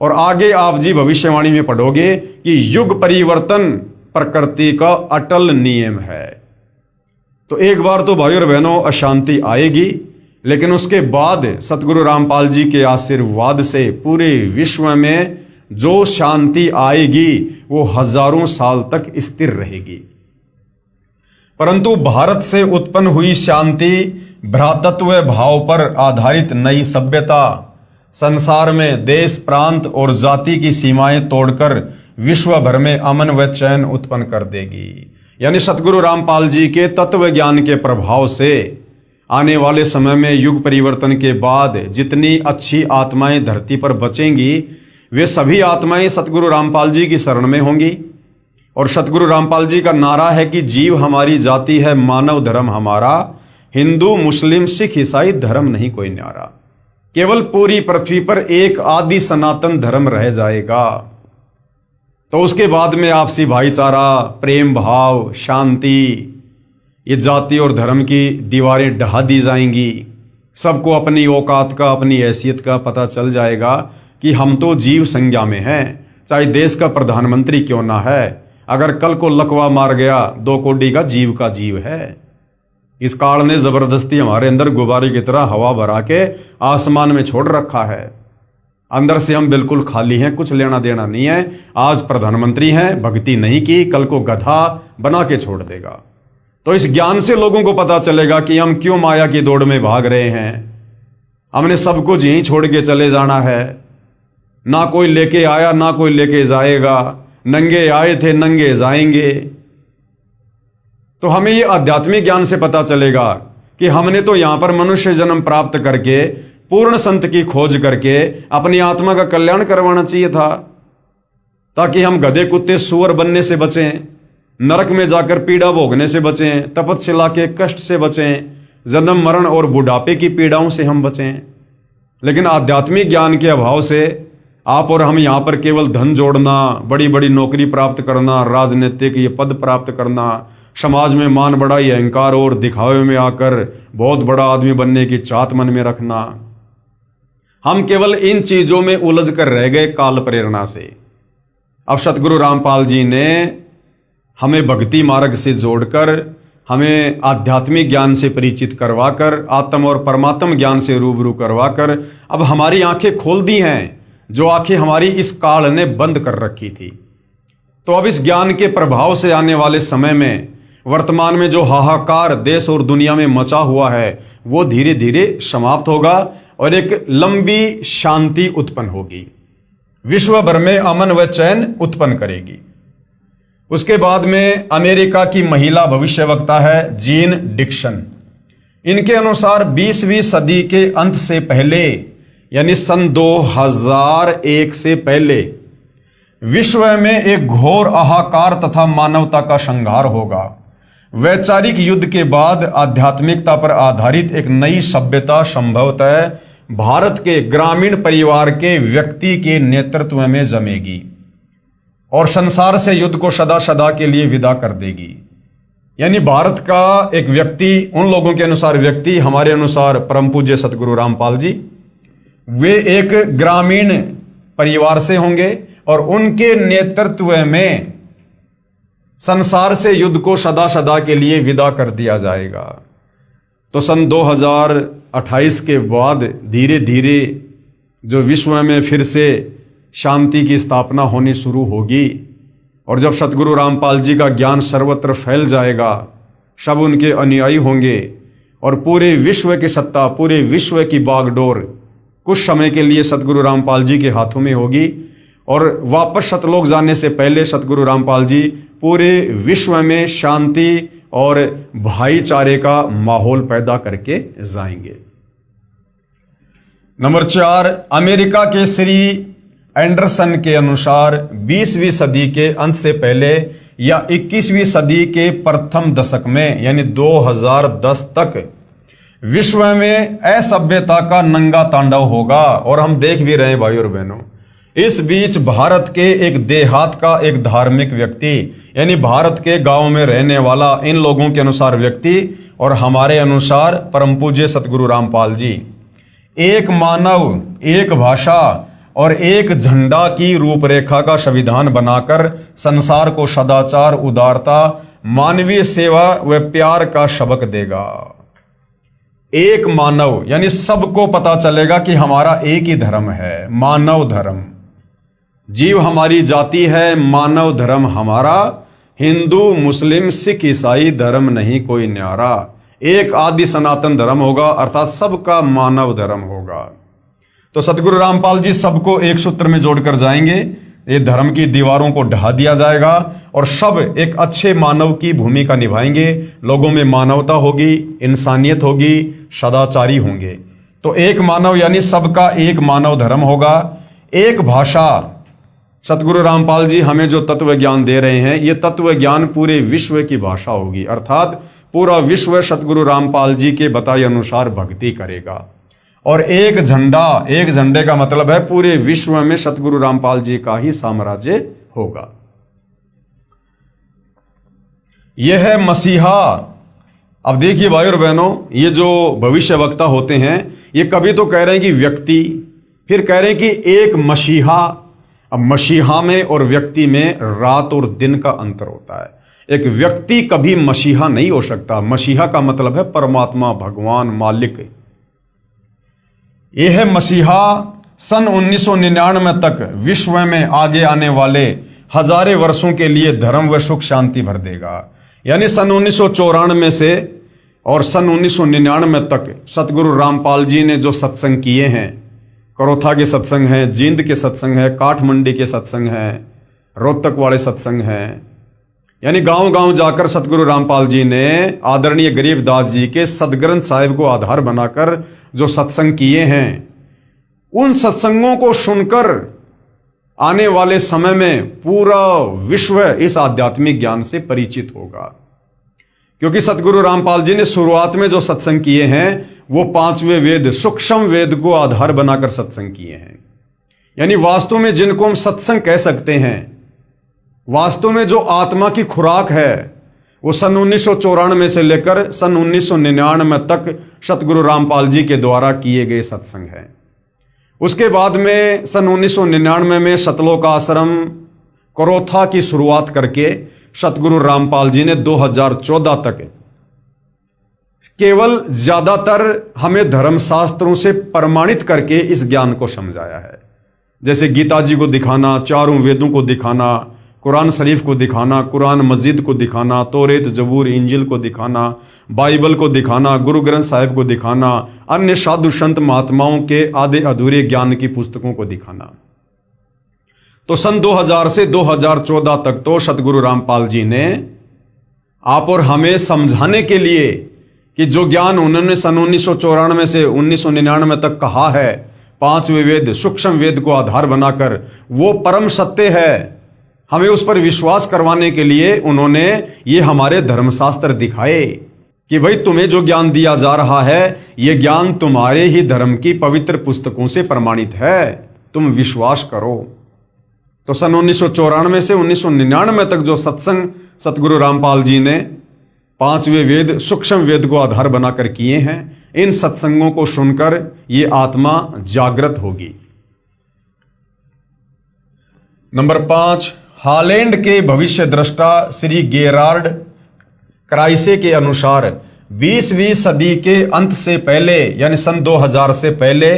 और आगे आप जी भविष्यवाणी में पढ़ोगे कि युग परिवर्तन प्रकृति का अटल नियम है। तो एक बार तो भाइयों और बहनों अशांति आएगी, लेकिन उसके बाद सतगुरु रामपाल जी के आशीर्वाद से पूरे विश्व में जो शांति आएगी वो हजारों साल तक स्थिर रहेगी। परंतु भारत से उत्पन्न हुई शांति भ्रातृत्व भाव पर आधारित नई सभ्यता संसार में देश प्रांत और जाति की सीमाएं तोड़कर विश्व भर में अमन व चैन उत्पन्न कर देगी। यानी सतगुरु रामपाल जी के तत्व ज्ञान के प्रभाव से आने वाले समय में युग परिवर्तन के बाद जितनी अच्छी आत्माएं धरती पर बचेंगी वे सभी आत्माएं सतगुरु रामपाल जी की शरण में होंगी। और सतगुरु रामपाल जी का नारा है कि जीव हमारी जाति है, मानव धर्म हमारा, हिंदू मुस्लिम सिख ईसाई धर्म नहीं कोई न्यारा। केवल पूरी पृथ्वी पर एक आदि सनातन धर्म रह जाएगा। तो उसके बाद में आपसी भाईचारा, प्रेम भाव, शांति, ये जाति और धर्म की दीवारें ढहा दी जाएंगी। सबको अपनी औकात का, अपनी हैसियत का पता चल जाएगा कि हम तो जीव संज्ञा में हैं, चाहे देश का प्रधानमंत्री क्यों ना है। अगर कल को लकवा मार गया, 2 कोड़ी का जीव है। इस काल ने जबरदस्ती हमारे अंदर गुब्बारे की तरह हवा भरा के आसमान में छोड़ रखा है। अंदर से हम बिल्कुल खाली हैं, कुछ लेना देना नहीं है। आज प्रधानमंत्री हैं, भक्ति नहीं की, कल को गधा बना के छोड़ देगा। तो इस ज्ञान से लोगों को पता चलेगा कि हम क्यों माया की दौड़ में भाग रहे हैं। हमने सब कुछ यहीं छोड़ के चले जाना है। ना कोई लेके आया, ना कोई लेके जाएगा। नंगे आए थे, नंगे जाएंगे। तो हमें ये आध्यात्मिक ज्ञान से पता चलेगा कि हमने तो यहां पर मनुष्य जन्म प्राप्त करके, पूर्ण संत की खोज करके अपनी आत्मा का कल्याण करवाना चाहिए था, ताकि हम गधे, कुत्ते, सुअर बनने से बचें, नरक में जाकर पीड़ा भोगने से बचें, तपस्या के कष्ट से बचें, जन्म मरण और बुढ़ापे की पीड़ाओं से हम बचें। लेकिन आध्यात्मिक ज्ञान के अभाव से आप और हम यहां पर केवल धन जोड़ना, बड़ी बड़ी नौकरी प्राप्त करना, राजनीतिक ये पद प्राप्त करना, समाज में मान बढ़ाई, अहंकार और दिखावे में आकर बहुत बड़ा आदमी बनने की चाहत मन में रखना, हम केवल इन चीजों में उलझ कर रह गए काल प्रेरणा से। अब सतगुरु रामपाल जी ने हमें भक्ति मार्ग से जोड़कर, हमें आध्यात्मिक ज्ञान से परिचित करवाकर, आत्म और परमात्म ज्ञान से रूबरू करवाकर अब हमारी आंखें खोल दी हैं, जो आंखें हमारी इस काल ने बंद कर रखी थी। तो अब इस ज्ञान के प्रभाव से आने वाले समय में, वर्तमान में जो हाहाकार देश और दुनिया में मचा हुआ है, वो धीरे धीरे समाप्त होगा और एक लंबी शांति उत्पन्न होगी, विश्व भर में अमन व चैन उत्पन्न करेगी। उसके बाद में अमेरिका की महिला भविष्यवक्ता है जीन डिक्सन। इनके अनुसार 20वीं सदी के अंत से पहले, यानी सन 2001 से पहले, विश्व में एक घोर हाहाकार तथा मानवता का संहार होगा। वैचारिक युद्ध के बाद आध्यात्मिकता पर आधारित एक नई सभ्यता संभवतः भारत के ग्रामीण परिवार के व्यक्ति के नेतृत्व में जमेगी और संसार से युद्ध को सदा सदा के लिए विदा कर देगी। यानी भारत का एक व्यक्ति, उन लोगों के अनुसार व्यक्ति, हमारे अनुसार परम पूज्य सतगुरु रामपाल जी, वे एक ग्रामीण परिवार से होंगे और उनके नेतृत्व में संसार से युद्ध को सदा सदा के लिए विदा कर दिया जाएगा। तो सन 2028 के बाद धीरे धीरे जो विश्व में फिर से शांति की स्थापना होनी शुरू होगी और जब सतगुरु रामपाल जी का ज्ञान सर्वत्र फैल जाएगा, सब उनके अनुयायी होंगे और पूरे विश्व की सत्ता, पूरे विश्व की बागडोर कुछ समय के लिए सतगुरु रामपाल जी के हाथों में होगी और वापस सतलोक जाने से पहले सतगुरु रामपाल जी पूरे विश्व में शांति और भाईचारे का माहौल पैदा करके जाएंगे। नंबर 4, अमेरिका के श्री एंडरसन के अनुसार 20वीं सदी के अंत से पहले या 21वीं सदी के प्रथम दशक में, यानी 2010 तक विश्व में असभ्यता का नंगा तांडव होगा। और हम देख भी रहे हैं भाई और बहनों, इस बीच भारत के एक देहात का एक धार्मिक व्यक्ति, यानी भारत के गांव में रहने वाला, इन लोगों के अनुसार व्यक्ति और हमारे अनुसार परम पूज्य सतगुरु रामपाल जी, एक मानव, एक भाषा और एक झंडा की रूपरेखा का संविधान बनाकर संसार को सदाचार, उदारता, मानवीय सेवा व प्यार का सबक देगा। एक मानव, यानी सबको पता चलेगा कि हमारा एक ही धर्म है, मानव धर्म। जीव हमारी जाति है, मानव धर्म हमारा, हिंदू, मुस्लिम, सिख, ईसाई धर्म नहीं कोई न्यारा। एक आदि सनातन धर्म होगा, अर्थात सबका मानव धर्म होगा। तो सतगुरु रामपाल जी सबको एक सूत्र में जोड़कर जाएंगे। ये धर्म की दीवारों को ढहा दिया जाएगा और सब एक अच्छे मानव की भूमिका निभाएंगे। लोगों में मानवता होगी, इंसानियत होगी, सदाचारी होंगे। तो एक मानव यानी सबका एक मानव धर्म होगा। एक भाषा, सतगुरु रामपाल जी हमें जो तत्व ज्ञान दे रहे हैं, ये तत्व ज्ञान पूरे विश्व की भाषा होगी, अर्थात पूरा विश्व सतगुरु रामपाल जी के बताए अनुसार भक्ति करेगा। और एक झंडे का मतलब है पूरे विश्व में सतगुरु रामपाल जी का ही साम्राज्य होगा। यह है मसीहा। अब देखिए भाई और बहनों, ये जो भविष्य वक्ता होते हैं ये कभी तो कह रहे हैं कि व्यक्ति, फिर कह रहे हैं कि एक मसीहा। अब मसीहा में और व्यक्ति में रात और दिन का अंतर होता है। एक व्यक्ति कभी मसीहा नहीं हो सकता। मसीहा का मतलब है परमात्मा, भगवान, मालिक। यह है मसीहा सन 1999 तक विश्व में आगे आने वाले हजारों वर्षों के लिए धर्म व सुख शांति भर देगा। यानी सन 1994 से और सन 1999 तक सतगुरु रामपाल जी ने जो सत्संग किए हैं, करोथा के सत्संग हैं, जींद के सत्संग हैं, काठमंडी के सत्संग हैं, रोहतक वाले सत्संग हैं, यानी गांव गांव जाकर सतगुरु रामपाल जी ने आदरणीय गरीबदास जी के सदग्रंथ साहिब को आधार बनाकर जो सत्संग किए हैं, उन सत्संगों को सुनकर आने वाले समय में पूरा विश्व इस आध्यात्मिक ज्ञान से परिचित होगा। क्योंकि सतगुरु रामपाल जी ने शुरुआत में जो सत्संग किए हैं वो पांचवें वेद, सूक्ष्म वेद को आधार बनाकर सत्संग किए हैं। यानी वास्तव में जिनको हम सत्संग कह सकते हैं, वास्तव में जो आत्मा की खुराक है, वो सन 1994 से लेकर सन 1999 तक सतगुरु रामपाल जी के द्वारा किए गए सत्संग हैं। उसके बाद में सन 1999 में सतलोक आश्रम करोथा की शुरुआत करके सतगुरु रामपाल जी ने 2014 तक केवल ज्यादातर हमें धर्मशास्त्रों से प्रमाणित करके इस ज्ञान को समझाया है। जैसे गीता जी को दिखाना, चारों वेदों को दिखाना, कुरान शरीफ को दिखाना, कुरान मस्जिद को दिखाना, तौरेत, जबूर, इंजिल को दिखाना, बाइबल को दिखाना, गुरु ग्रंथ साहिब को दिखाना, अन्य साधु संत महात्माओं के आधे अधूरे ज्ञान की पुस्तकों को दिखाना। तो सन 2000 से 2014 तक तो सतगुरु रामपाल जी ने आप और हमें समझाने के लिए कि जो ज्ञान उन्होंने सन 1994 से 1999 तक कहा है, पांचवें वेद, सूक्ष्म वेद को आधार बनाकर, वो परम सत्य है, हमें उस पर विश्वास करवाने के लिए उन्होंने ये हमारे धर्मशास्त्र दिखाए कि भाई तुम्हें जो ज्ञान दिया जा रहा है ये ज्ञान तुम्हारे ही धर्म की पवित्र पुस्तकों से प्रमाणित है, तुम विश्वास करो। तो सन 1994 से 1999 तक जो सत्संग सतगुरु रामपाल जी ने पांचवें वेद, सूक्ष्म वेद को आधार बनाकर किए हैं, इन सत्संगों को सुनकर ये आत्मा जागृत होगी। नंबर 5, हॉलैंड के भविष्य दृष्टा श्री गेरार्ड क्राइसे के अनुसार 20वीं सदी के अंत से पहले यानी सन 2000 से पहले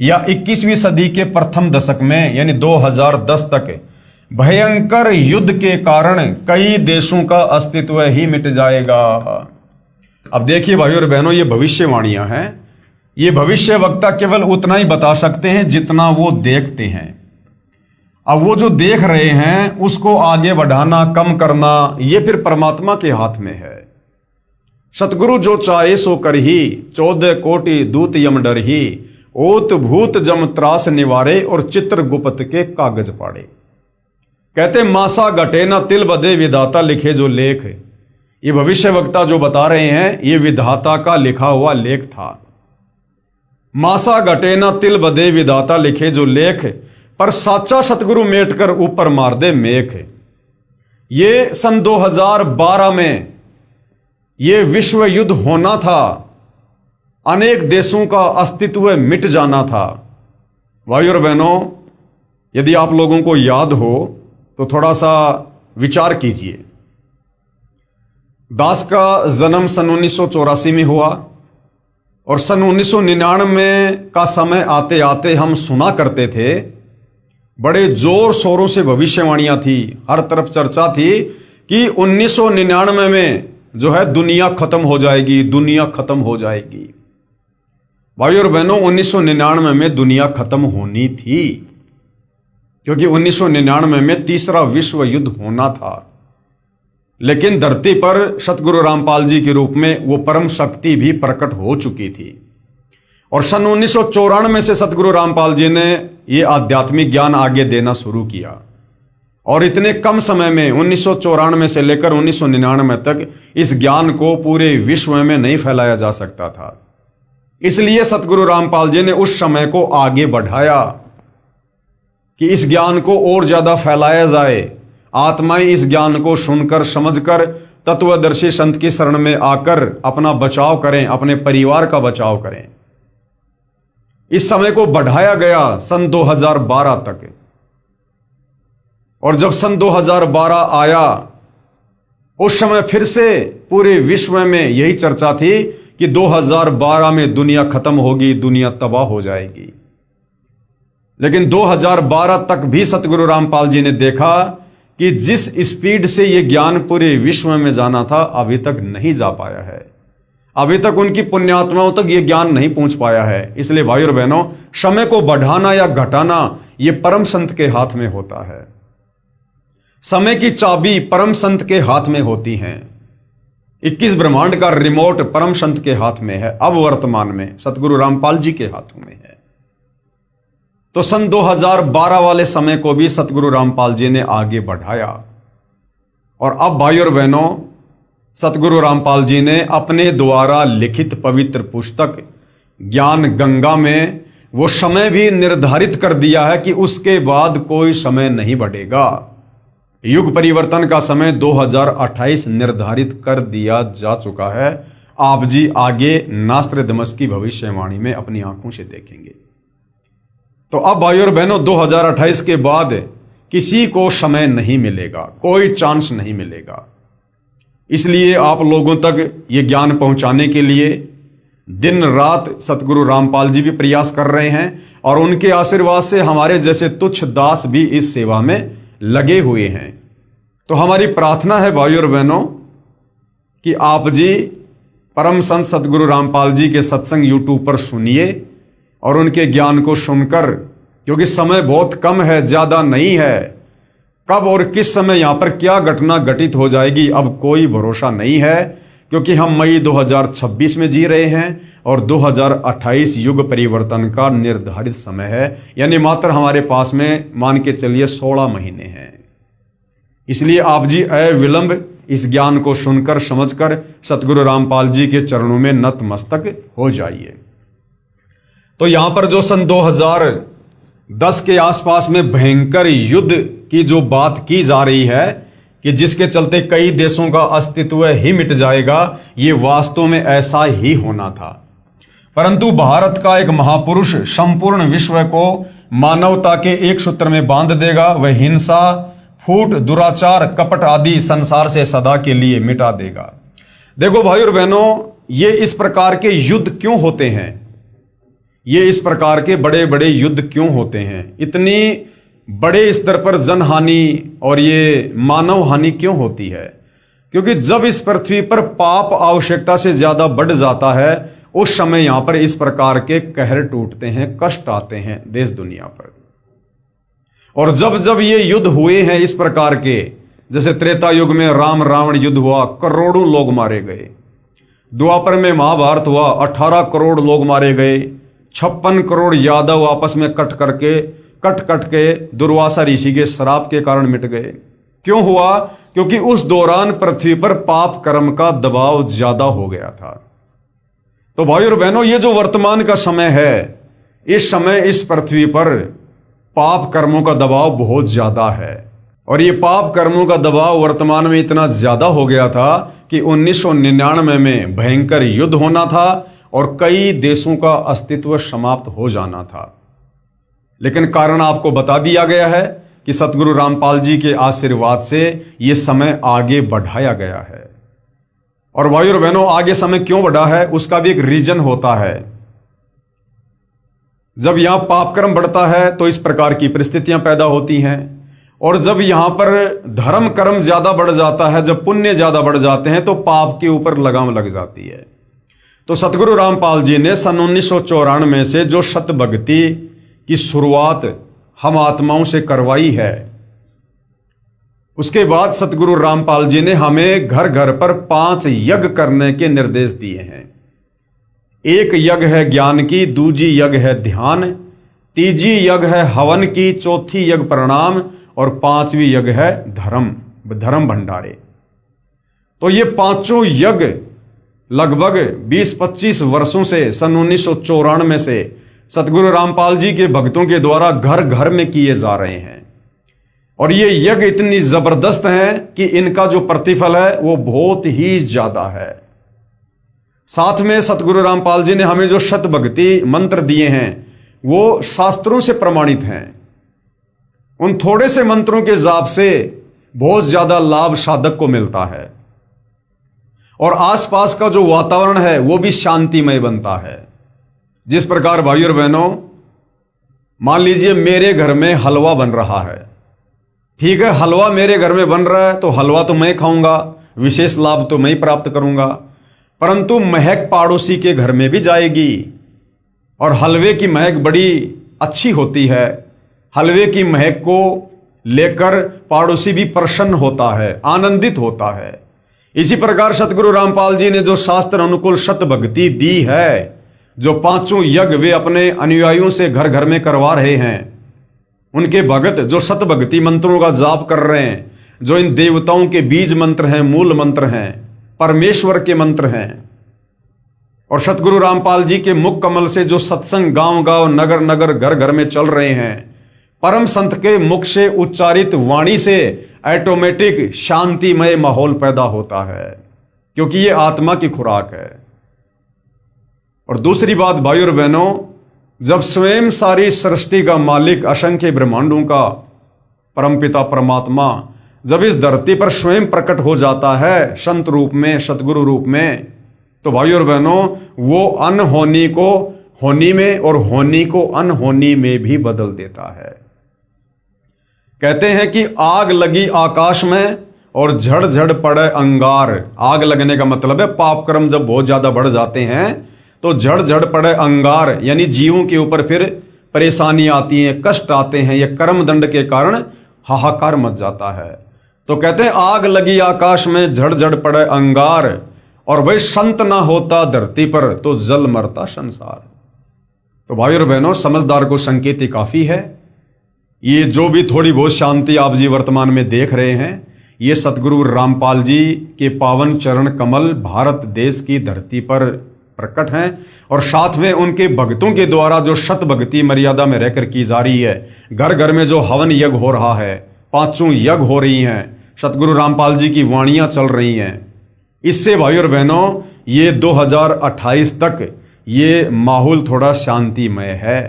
या 21वीं सदी के प्रथम दशक में यानी 2010 तक भयंकर युद्ध के कारण कई देशों का अस्तित्व ही मिट जाएगा। अब देखिए भाइयों और बहनों, ये भविष्यवाणियां हैं। ये भविष्य वक्ता केवल उतना ही बता सकते हैं जितना वो देखते हैं। अब वो जो देख रहे हैं उसको आगे बढ़ाना, कम करना, ये फिर परमात्मा के हाथ में है। सतगुरु जो चाहे सो कर ही, 14 कोटि दूत यम डर ही, ओत भूत जम त्रास निवारे और चित्र गुप्त के कागज पाड़े। कहते मासा घटे ना तिल बदे विधाता लिखे जो लेख। ये भविष्य वक्ता जो बता रहे हैं ये विधाता का लिखा हुआ लेख था। मासा घटे ना तिल बदे विधाता लिखे जो लेख, पर साचा सतगुरु मेट कर ऊपर मार दे मेख। ये सन 2012 में ये विश्व युद्ध होना था, अनेक देशों का अस्तित्व मिट जाना था। भाइयों और बहनों, यदि आप लोगों को याद हो तो थोड़ा सा विचार कीजिए। दास का जन्म सन 1984 में हुआ और सन 1999 का समय आते आते हम सुना करते थे, बड़े जोर शोरों से भविष्यवाणियां थी, हर तरफ चर्चा थी कि 1999 में जो है दुनिया खत्म हो जाएगी, दुनिया खत्म हो जाएगी। भाइयों और बहनों, 1999 में दुनिया खत्म होनी थी, क्योंकि 1999 में तीसरा विश्व युद्ध होना था। लेकिन धरती पर सतगुरु रामपाल जी के रूप में वो परम शक्ति भी प्रकट हो चुकी थी। और सन 1994 से सतगुरु रामपाल जी ने ये आध्यात्मिक ज्ञान आगे देना शुरू किया। और इतने कम समय में 1994 से लेकर 1999 तक इस ज्ञान को पूरे विश्व में नहीं फैलाया जा सकता था। इसलिए सतगुरु रामपाल जी ने उस समय को आगे बढ़ाया कि इस ज्ञान को और ज्यादा फैलाया जाए, आत्माएं इस ज्ञान को सुनकर समझकर तत्वदर्शी संत की शरण में आकर अपना बचाव करें, अपने परिवार का बचाव करें। इस समय को बढ़ाया गया सन 2012 तक। और जब सन 2012 आया, उस समय फिर से पूरे विश्व में यही चर्चा थी कि 2012 में दुनिया खत्म होगी, दुनिया तबाह हो जाएगी। लेकिन 2012 तक भी सतगुरु रामपाल जी ने देखा कि जिस स्पीड से यह ज्ञान पूरे विश्व में जाना था, अभी तक नहीं जा पाया है। अभी तक उनकी पुण्यात्माओं तक यह ज्ञान नहीं पहुंच पाया है। इसलिए भाई और बहनों, समय को बढ़ाना या घटाना यह परम संत के हाथ में होता है। समय की चाबी परम संत के हाथ में होती है। 21 ब्रह्मांड का रिमोट परम संत के हाथ में है, अब वर्तमान में सतगुरु रामपाल जी के हाथों में है। तो सन 2012 वाले समय को भी सतगुरु रामपाल जी ने आगे बढ़ाया। और अब भाई और बहनों, सतगुरु रामपाल जी ने अपने द्वारा लिखित पवित्र पुस्तक ज्ञान गंगा में वो समय भी निर्धारित कर दिया है कि उसके बाद कोई समय नहीं बढ़ेगा। युग परिवर्तन का समय 2028 निर्धारित कर दिया जा चुका है। आप जी आगे नास्त्रदमस की भविष्यवाणी में अपनी आंखों से देखेंगे। तो अब भाई और बहनों, 2028 के बाद किसी को समय नहीं मिलेगा, कोई चांस नहीं मिलेगा। इसलिए आप लोगों तक ये ज्ञान पहुंचाने के लिए दिन रात सतगुरु रामपाल जी भी प्रयास कर रहे हैं, और उनके आशीर्वाद से हमारे जैसे तुच्छ दास भी इस सेवा में लगे हुए हैं। तो हमारी प्रार्थना है भाई और बहनों कि आप जी परम संत सतगुरु रामपाल जी के सत्संग यूट्यूब पर सुनिए और उनके ज्ञान को सुनकर, क्योंकि समय बहुत कम है, ज्यादा नहीं है। कब और किस समय यहां पर क्या घटना घटित हो जाएगी अब कोई भरोसा नहीं है, क्योंकि हम मई 2026 में जी रहे हैं और 2028 युग परिवर्तन का निर्धारित समय है। यानी मात्र हमारे पास में मान के चलिए 16 महीने हैं। इसलिए आप जी अविलंब इस ज्ञान को सुनकर समझकर सतगुरु रामपाल जी के चरणों में नतमस्तक हो जाइए। तो यहां पर जो सन 2010 के आसपास में भयंकर युद्ध की जो बात की जा रही है कि जिसके चलते कई देशों का अस्तित्व ही मिट जाएगा, ये वास्तव में ऐसा ही होना था। परंतु भारत का एक महापुरुष संपूर्ण विश्व को मानवता के एक सूत्र में बांध देगा। वह हिंसा, फूट, दुराचार, कपट आदि संसार से सदा के लिए मिटा देगा। देखो भाई और बहनों, ये इस प्रकार के युद्ध क्यों होते हैं? ये इस प्रकार के बड़े बड़े युद्ध क्यों होते हैं? इतनी बड़े स्तर पर जनहानि और ये मानव हानि क्यों होती है? क्योंकि जब इस पृथ्वी पर पाप आवश्यकता से ज्यादा बढ़ जाता है, उस समय यहां पर इस प्रकार के कहर टूटते हैं, कष्ट आते हैं देश दुनिया पर। और जब जब ये युद्ध हुए हैं इस प्रकार के, जैसे त्रेता युग में राम रावण युद्ध हुआ, करोड़ों लोग मारे गए। द्वापर में महाभारत हुआ, 18 करोड़ लोग मारे गए। 56 करोड़ यादव आपस में कट कट के दुर्वासा ऋषि के श्राप के कारण मिट गए। क्यों हुआ? क्योंकि उस दौरान पृथ्वी पर पाप कर्म का दबाव ज्यादा हो गया था। तो भाई और बहनों, ये जो वर्तमान का समय है, इस समय इस पृथ्वी पर पाप कर्मों का दबाव बहुत ज्यादा है। और ये पाप कर्मों का दबाव वर्तमान में इतना ज्यादा हो गया था कि 1999 में भयंकर युद्ध होना था और कई देशों का अस्तित्व समाप्त हो जाना था। लेकिन कारण आपको बता दिया गया है कि सतगुरु रामपाल जी के आशीर्वाद से यह समय आगे बढ़ाया गया है। और भाई और बहनों, आगे समय क्यों बढ़ा है उसका भी एक रीजन होता है। जब यहां पाप कर्म बढ़ता है तो इस प्रकार की परिस्थितियां पैदा होती हैं, और जब यहां पर धर्म कर्म ज्यादा बढ़ जाता है, जब पुण्य ज्यादा बढ़ जाते हैं, तो पाप के ऊपर लगाम लग जाती है। तो सतगुरु रामपाल जी ने सन 1994 से जो सत भक्ति की शुरुआत हम आत्माओं से करवाई है, उसके बाद सतगुरु रामपाल जी ने हमें घर घर पर 5 यज्ञ करने के निर्देश दिए हैं। एक यज्ञ है ज्ञान की, दूजी यज्ञ है ध्यान, तीजी यज्ञ है हवन की, चौथी यज्ञ प्रणाम, और 5वीं यज्ञ है धर्म भंडारे। तो ये 5 यज्ञ लगभग 20-25 वर्षों से, सन 1994 से सतगुरु रामपाल जी के भक्तों के द्वारा घर घर में किए जा रहे हैं। और ये यज्ञ इतनी जबरदस्त है कि इनका जो प्रतिफल है वो बहुत ही ज्यादा है। साथ में सतगुरु रामपाल जी ने हमें जो शत भक्ति मंत्र दिए हैं वो शास्त्रों से प्रमाणित हैं। उन थोड़े से मंत्रों के जाप से बहुत ज्यादा लाभ साधक को मिलता है और आसपास का जो वातावरण है वो भी शांतिमय बनता है। जिस प्रकार भाई और बहनों, मान लीजिए मेरे घर में हलवा बन रहा है, ठीक है, हलवा मेरे घर में बन रहा है तो हलवा तो मैं खाऊंगा, विशेष लाभ तो मैं ही प्राप्त करूंगा, परंतु महक पड़ोसी के घर में भी जाएगी और हलवे की महक बड़ी अच्छी होती है। हलवे की महक को लेकर पड़ोसी भी प्रसन्न होता है, आनंदित होता है। इसी प्रकार सतगुरु रामपाल जी ने जो शास्त्र अनुकूल शत भक्ति दी है, जो 5 यज्ञ वे अपने अनुयायियों से घर घर में करवा रहे हैं, उनके भगत जो शत भक्ति मंत्रों का जाप कर रहे हैं, जो इन देवताओं के बीज मंत्र हैं, मूल मंत्र हैं, परमेश्वर के मंत्र हैं, और सतगुरु रामपाल जी के मुख कमल से जो सत्संग गांव गांव नगर नगर घर घर में चल रहे हैं, परम संत के मुख से उच्चारित वाणी से ऑटोमेटिक शांतिमय माहौल पैदा होता है, क्योंकि ये आत्मा की खुराक है। और दूसरी बात भाई और बहनों, जब स्वयं सारी सृष्टि का मालिक, असंख्य ब्रह्मांडों का परमपिता परमात्मा जब इस धरती पर स्वयं प्रकट हो जाता है संत रूप में, सतगुरु रूप में, तो भाई और बहनों वो अनहोनी को होनी में और होनी को अनहोनी में भी बदल देता है। कहते हैं कि आग लगी आकाश में और झड़ झड़ पड़े अंगार। आग लगने का मतलब है पाप कर्म जब बहुत ज्यादा बढ़ जाते हैं तो झड़ झड़ पड़े अंगार, यानी जीवों के ऊपर फिर परेशानी आती है, कष्ट आते हैं, ये कर्म दंड के कारण हाहाकार मच जाता है। तो कहते हैं आग लगी आकाश में झड़ झड़ पड़े अंगार, और भाई संत ना होता धरती पर तो जल मरता संसार। तो भाई और बहनों, समझदार को संकेत ही काफी है। ये जो भी थोड़ी बहुत शांति आप जी वर्तमान में देख रहे हैं, ये सतगुरु रामपाल जी के पावन चरण कमल भारत देश की धरती पर प्रकट हैं, और साथ में उनके भक्तों के द्वारा जो शत भक्ति मर्यादा में रहकर की जा रही है। घर घर में जो हवन यज्ञ हो रहा है, 5 यज्ञ हो रही हैं, सतगुरु रामपाल जी की वाणियां चल रही हैं, इससे भाई और बहनों ये 2028 तक ये माहौल थोड़ा शांतिमय है।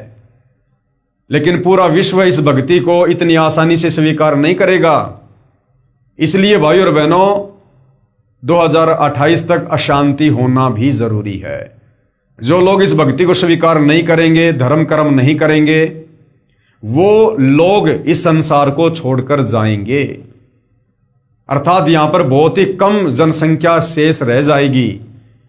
लेकिन पूरा विश्व इस भक्ति को इतनी आसानी से स्वीकार नहीं करेगा। इसलिए भाई और बहनों 2028 तक अशांति होना भी जरूरी है। जो लोग इस भक्ति को स्वीकार नहीं करेंगे, धर्म कर्म नहीं करेंगे, वो लोग इस संसार को छोड़कर जाएंगे। अर्थात यहां पर बहुत ही कम जनसंख्या शेष रह जाएगी।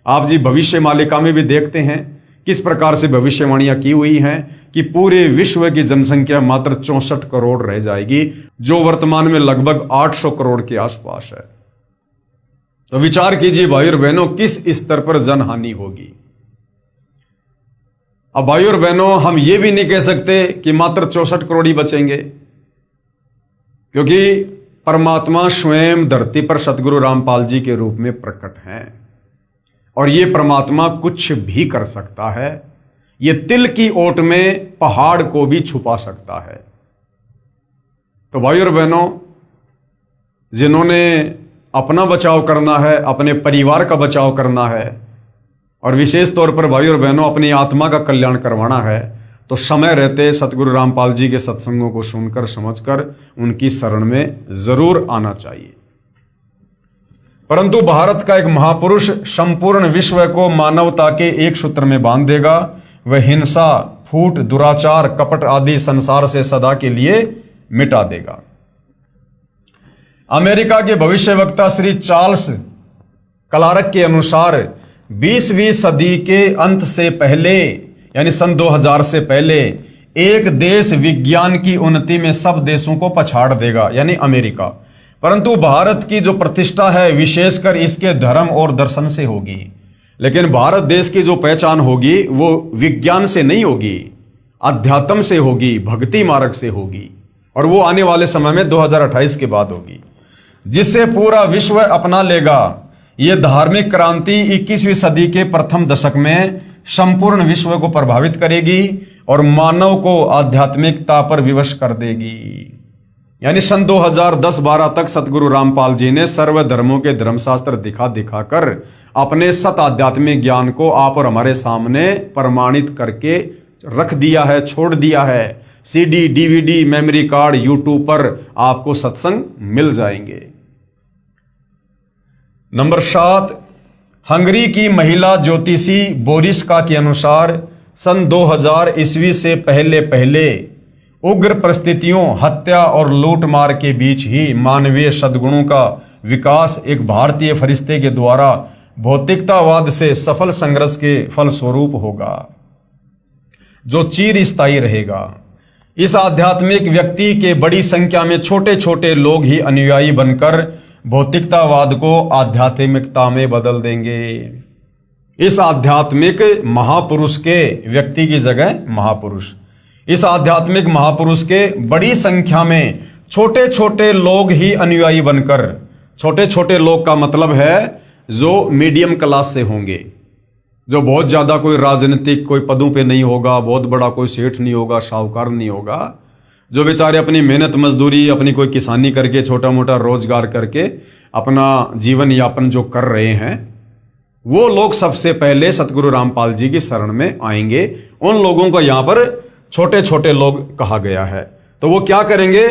आप जी भविष्य मालिका में भी देखते हैं किस प्रकार से भविष्यवाणियां की हुई हैं कि पूरे विश्व की जनसंख्या मात्र 64 करोड़ रह जाएगी, जो वर्तमान में लगभग 800 करोड़ के आसपास है। तो विचार कीजिए भाई और बहनों किस स्तर पर जनहानि होगी। अब भाई और बहनों हम ये भी नहीं कह सकते कि मात्र 64 करोड़ ही बचेंगे, क्योंकि परमात्मा स्वयं धरती पर सतगुरु रामपाल जी के रूप में प्रकट हैं, और ये परमात्मा कुछ भी कर सकता है। ये तिल की ओट में पहाड़ को भी छुपा सकता है। तो भाई और बहनों, जिन्होंने अपना बचाव करना है, अपने परिवार का बचाव करना है, और विशेष तौर पर भाई और बहनों अपनी आत्मा का कल्याण करवाना है, तो समय रहते सतगुरु रामपाल जी के सत्संगों को सुनकर समझकर उनकी शरण में जरूर आना चाहिए। परंतु भारत का एक महापुरुष संपूर्ण विश्व को मानवता के एक सूत्र में बांध देगा। वह हिंसा, फूट, दुराचार, कपट आदि संसार से सदा के लिए मिटा देगा। अमेरिका के भविष्यवक्ता श्री चार्ल्स क्लार्क के अनुसार 20वीं सदी के अंत से पहले, यानी सन 2000 से पहले, एक देश विज्ञान की उन्नति में सब देशों को पछाड़ देगा, यानी अमेरिका। परंतु भारत की जो प्रतिष्ठा है विशेषकर इसके धर्म और दर्शन से होगी। लेकिन भारत देश की जो पहचान होगी वो विज्ञान से नहीं होगी, अध्यात्म से होगी, भक्ति मार्ग से होगी, और वो आने वाले समय में 2028 के बाद होगी, जिससे पूरा विश्व अपना लेगा। ये धार्मिक क्रांति 21वीं सदी के प्रथम दशक में संपूर्ण विश्व को प्रभावित करेगी और मानव को आध्यात्मिकता पर विवश कर देगी। यानी सन 2010-12 तक सतगुरु रामपाल जी ने सर्व धर्मों के धर्मशास्त्र दिखा कर अपने सत आध्यात्मिक ज्ञान को आप और हमारे सामने प्रमाणित करके रख दिया है, छोड़ दिया है। CD, DVD, memory card, YouTube पर आपको सत्संग मिल जाएंगे। नंबर 7, हंगरी की महिला ज्योतिषी बोरिस्का के अनुसार सन 2000 ईस्वी से पहले उग्र परिस्थितियों, हत्या और लूटमार के बीच ही मानवीय सद्गुणों का विकास एक भारतीय फरिश्ते के द्वारा भौतिकतावाद से सफल संघर्ष के फलस्वरूप होगा, जो चिरस्थायी रहेगा। इस आध्यात्मिक व्यक्ति के बड़ी संख्या में छोटे छोटे लोग ही अनुयायी बनकर भौतिकतावाद को आध्यात्मिकता में बदल देंगे। इस आध्यात्मिक महापुरुष के व्यक्ति की जगह महापुरुष, इस आध्यात्मिक महापुरुष के बड़ी संख्या में छोटे छोटे लोग ही अनुयायी बनकर, छोटे छोटे लोग का मतलब है जो मीडियम क्लास से होंगे, जो बहुत ज्यादा कोई राजनीतिक कोई पदों पे नहीं होगा, बहुत बड़ा कोई सेठ नहीं होगा, साहूकार नहीं होगा, जो बेचारे अपनी मेहनत मजदूरी, अपनी कोई किसानी करके, छोटा मोटा रोजगार करके अपना जीवन यापन जो कर रहे हैं, वो लोग सबसे पहले सतगुरु रामपाल जी की शरण में आएंगे। उन लोगों को यहां पर छोटे छोटे लोग कहा गया है। तो वो क्या करेंगे?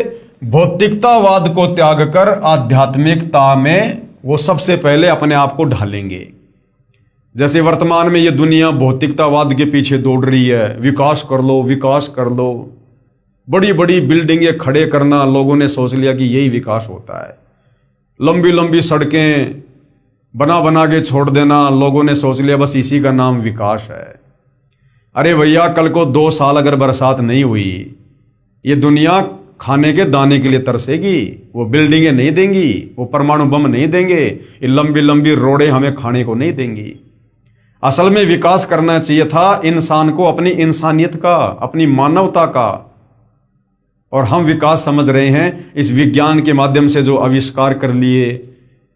भौतिकतावाद को त्याग कर आध्यात्मिकता में वो सबसे पहले अपने आप को ढालेंगे। जैसे वर्तमान में ये दुनिया भौतिकतावाद के पीछे दौड़ रही है, विकास कर लो, विकास कर लो, बड़ी बड़ी बिल्डिंगें खड़े करना, लोगों ने सोच लिया कि यही विकास होता है। लंबी लंबी सड़कें बना बना के छोड़ देना, लोगों ने सोच लिया बस इसी का नाम विकास है। अरे भैया, कल को 2 साल अगर बरसात नहीं हुई, ये दुनिया खाने के दाने के लिए तरसेगी। वो बिल्डिंगें नहीं देंगी, वो परमाणु बम नहीं देंगे, ये लंबी लंबी रोडें हमें खाने को नहीं देंगी। असल में विकास करना चाहिए था इंसान को अपनी इंसानियत का, अपनी मानवता का। और हम विकास समझ रहे हैं इस विज्ञान के माध्यम से जो आविष्कार कर लिए,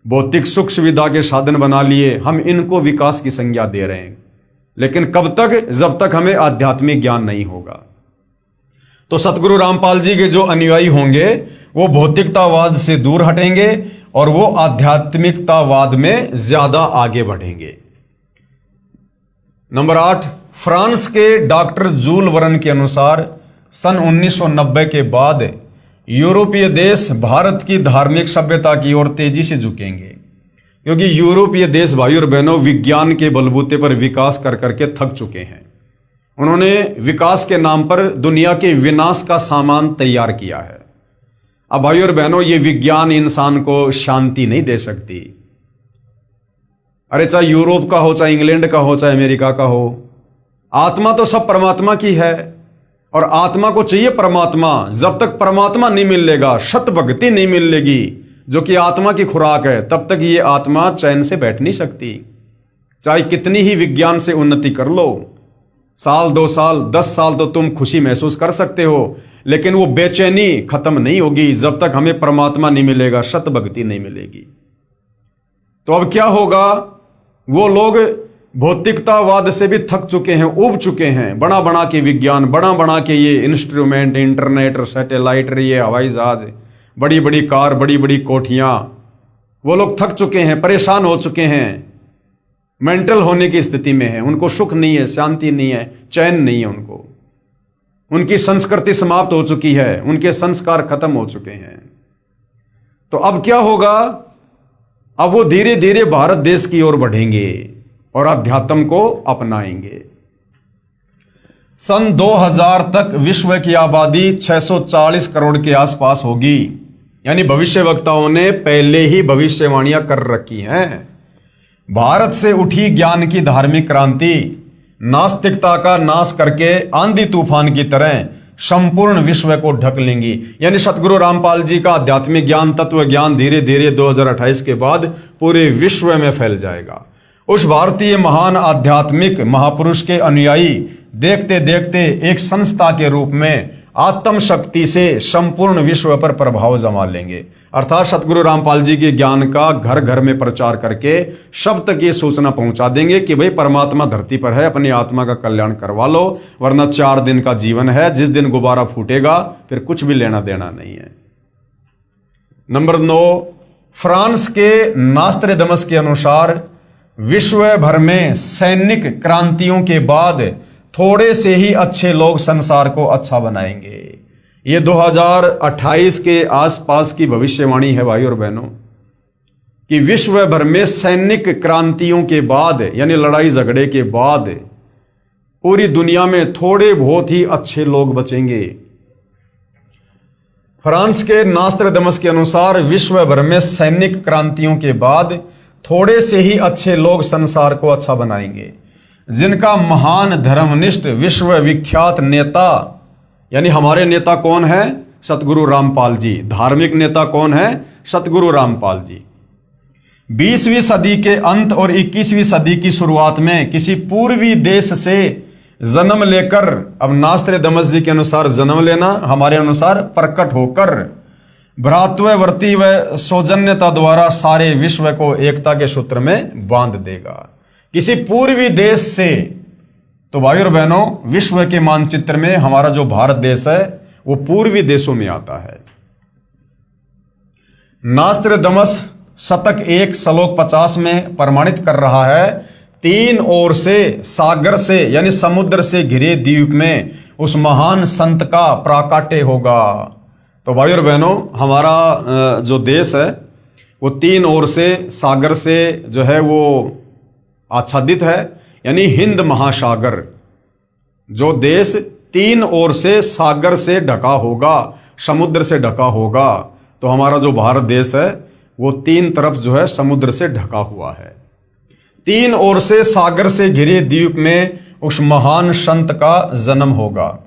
भौतिक सुख सुविधा के साधन बना लिए, हम इनको विकास की संज्ञा दे रहे हैं। लेकिन कब तक? जब तक हमें आध्यात्मिक ज्ञान नहीं होगा। तो सतगुरु रामपाल जी के जो अनुयायी होंगे वो भौतिकतावाद से दूर हटेंगे और वो आध्यात्मिकतावाद में ज्यादा आगे बढ़ेंगे। नंबर 8, फ्रांस के डॉक्टर जूल वर्न के अनुसार सन 1990 के बाद यूरोपीय देश भारत की धार्मिक सभ्यता की ओर तेजी से झुकेंगे, क्योंकि यूरोपीय देश भाई और बहनों विज्ञान के बलबूते पर विकास कर करके थक चुके हैं। उन्होंने विकास के नाम पर दुनिया के विनाश का सामान तैयार किया है। अब भाई और बहनों, ये विज्ञान इंसान को शांति नहीं दे सकती। अरे चाहे यूरोप का हो, चाहे इंग्लैंड का हो, चाहे अमेरिका का हो, आत्मा तो सब परमात्मा की है और आत्मा को चाहिए परमात्मा। जब तक परमात्मा नहीं मिलेगा, सत भक्ति नहीं मिलेगी, जो कि आत्मा की खुराक है, तब तक ये आत्मा चैन से बैठ नहीं सकती। चाहे कितनी ही विज्ञान से उन्नति कर लो, साल 2 साल 10 साल तो तुम खुशी महसूस कर सकते हो, लेकिन वो बेचैनी खत्म नहीं होगी जब तक हमें परमात्मा नहीं मिलेगा, सत भक्ति नहीं मिलेगी। तो अब क्या होगा? वो लोग भौतिकतावाद से भी थक चुके हैं, उब चुके हैं। बना बना के विज्ञान, बना बना के ये इंस्ट्रूमेंट, इंटरनेट, सैटेलाइट, ये हवाई जहाज, बड़ी बड़ी कार, बड़ी बड़ी कोठियां, वो लोग थक चुके हैं, परेशान हो चुके हैं, मेंटल होने की स्थिति में है। उनको सुख नहीं है, शांति नहीं है, चैन नहीं है उनको। उनकी संस्कृति समाप्त हो चुकी है, उनके संस्कार खत्म हो चुके हैं। तो अब क्या होगा? अब वो धीरे धीरे भारत देश की ओर बढ़ेंगे और अध्यात्म को अपनाएंगे। सन 2000 तक विश्व की आबादी 640 करोड़ के आसपास होगी। यानी भविष्यवक्ताओं ने पहले ही भविष्यवाणियां कर रखी हैं। भारत से उठी ज्ञान की धार्मिक क्रांति नास्तिकता का नाश करके आंधी तूफान की तरह संपूर्ण विश्व को ढक लेंगी। यानी सतगुरु रामपाल जी का आध्यात्मिक ज्ञान, तत्व ज्ञान धीरे धीरे 2028 के बाद पूरे विश्व में फैल जाएगा। उस भारतीय महान आध्यात्मिक महापुरुष के अनुयायी देखते देखते एक संस्था के रूप में आत्म शक्ति से संपूर्ण विश्व पर प्रभाव जमा लेंगे। अर्थात सतगुरु रामपाल जी के ज्ञान का घर घर में प्रचार करके सब तक ये सूचना पहुंचा देंगे कि भाई परमात्मा धरती पर है, अपनी आत्मा का कल्याण करवा लो, वरना 4 दिन का जीवन है, जिस दिन गुब्बारा फूटेगा फिर कुछ भी लेना देना नहीं है। नंबर 9, फ्रांस के नास्त्रेदमस के अनुसार विश्व भर में सैनिक क्रांतियों के बाद थोड़े से ही अच्छे लोग संसार को अच्छा बनाएंगे। ये 2028 के आसपास की भविष्यवाणी है भाई और बहनों, कि विश्व भर में सैनिक क्रांतियों के बाद यानी लड़ाई झगड़े के बाद पूरी दुनिया में थोड़े बहुत ही अच्छे लोग बचेंगे। फ्रांस के नास्त्रेदमस के अनुसार विश्व भर में सैनिक क्रांतियों के बाद थोड़े से ही अच्छे लोग संसार को अच्छा बनाएंगे, जिनका महान धर्मनिष्ठ विश्व विख्यात नेता, यानी हमारे नेता कौन है? सतगुरु रामपाल जी। धार्मिक नेता कौन है? सतगुरु रामपाल जी। 20वीं सदी के अंत और 21वीं सदी की शुरुआत में किसी पूर्वी देश से जन्म लेकर, अब नास्त्रेदमस जी के अनुसार जन्म लेना, हमारे अनुसार प्रकट होकर भ्रातृवर्ती व सौजन्यता द्वारा सारे विश्व को एकता के सूत्र में बांध देगा। किसी पूर्वी देश से, तो भाई और बहनों विश्व के मानचित्र में हमारा जो भारत देश है वो पूर्वी देशों में आता है। नास्त्रेदमस शतक 1 श्लोक 50 में प्रमाणित कर रहा है, 3 ओर से सागर से यानी समुद्र से घिरे द्वीप में उस महान संत का प्राकट्य होगा। तो भाई और बहनों हमारा जो देश है वो 3 ओर से सागर से जो है वो आच्छादित है, यानी हिंद महासागर। जो देश 3 ओर से सागर से ढका होगा, समुद्र से ढका होगा, तो हमारा जो भारत देश है वो 3 तरफ जो है समुद्र से ढका हुआ है। 3 ओर से सागर से घिरे द्वीप में उस महान संत का जन्म होगा।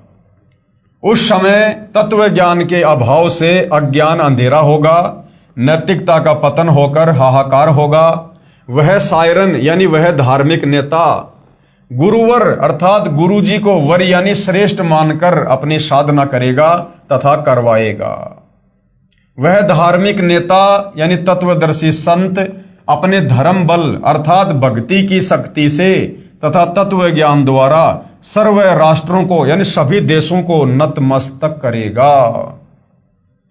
उस समय तत्व ज्ञान के अभाव से अज्ञान अंधेरा होगा, नैतिकता का पतन होकर हाहाकार होगा। वह सायरन यानी वह धार्मिक नेता गुरुवर अर्थात गुरुजी को वर यानी श्रेष्ठ मानकर अपनी साधना करेगा तथा करवाएगा। वह धार्मिक नेता यानी तत्वदर्शी संत अपने धर्म बल अर्थात भक्ति की शक्ति से तथा तत्व ज्ञान द्वारा सर्व राष्ट्रों को यानी सभी देशों को नतमस्तक करेगा।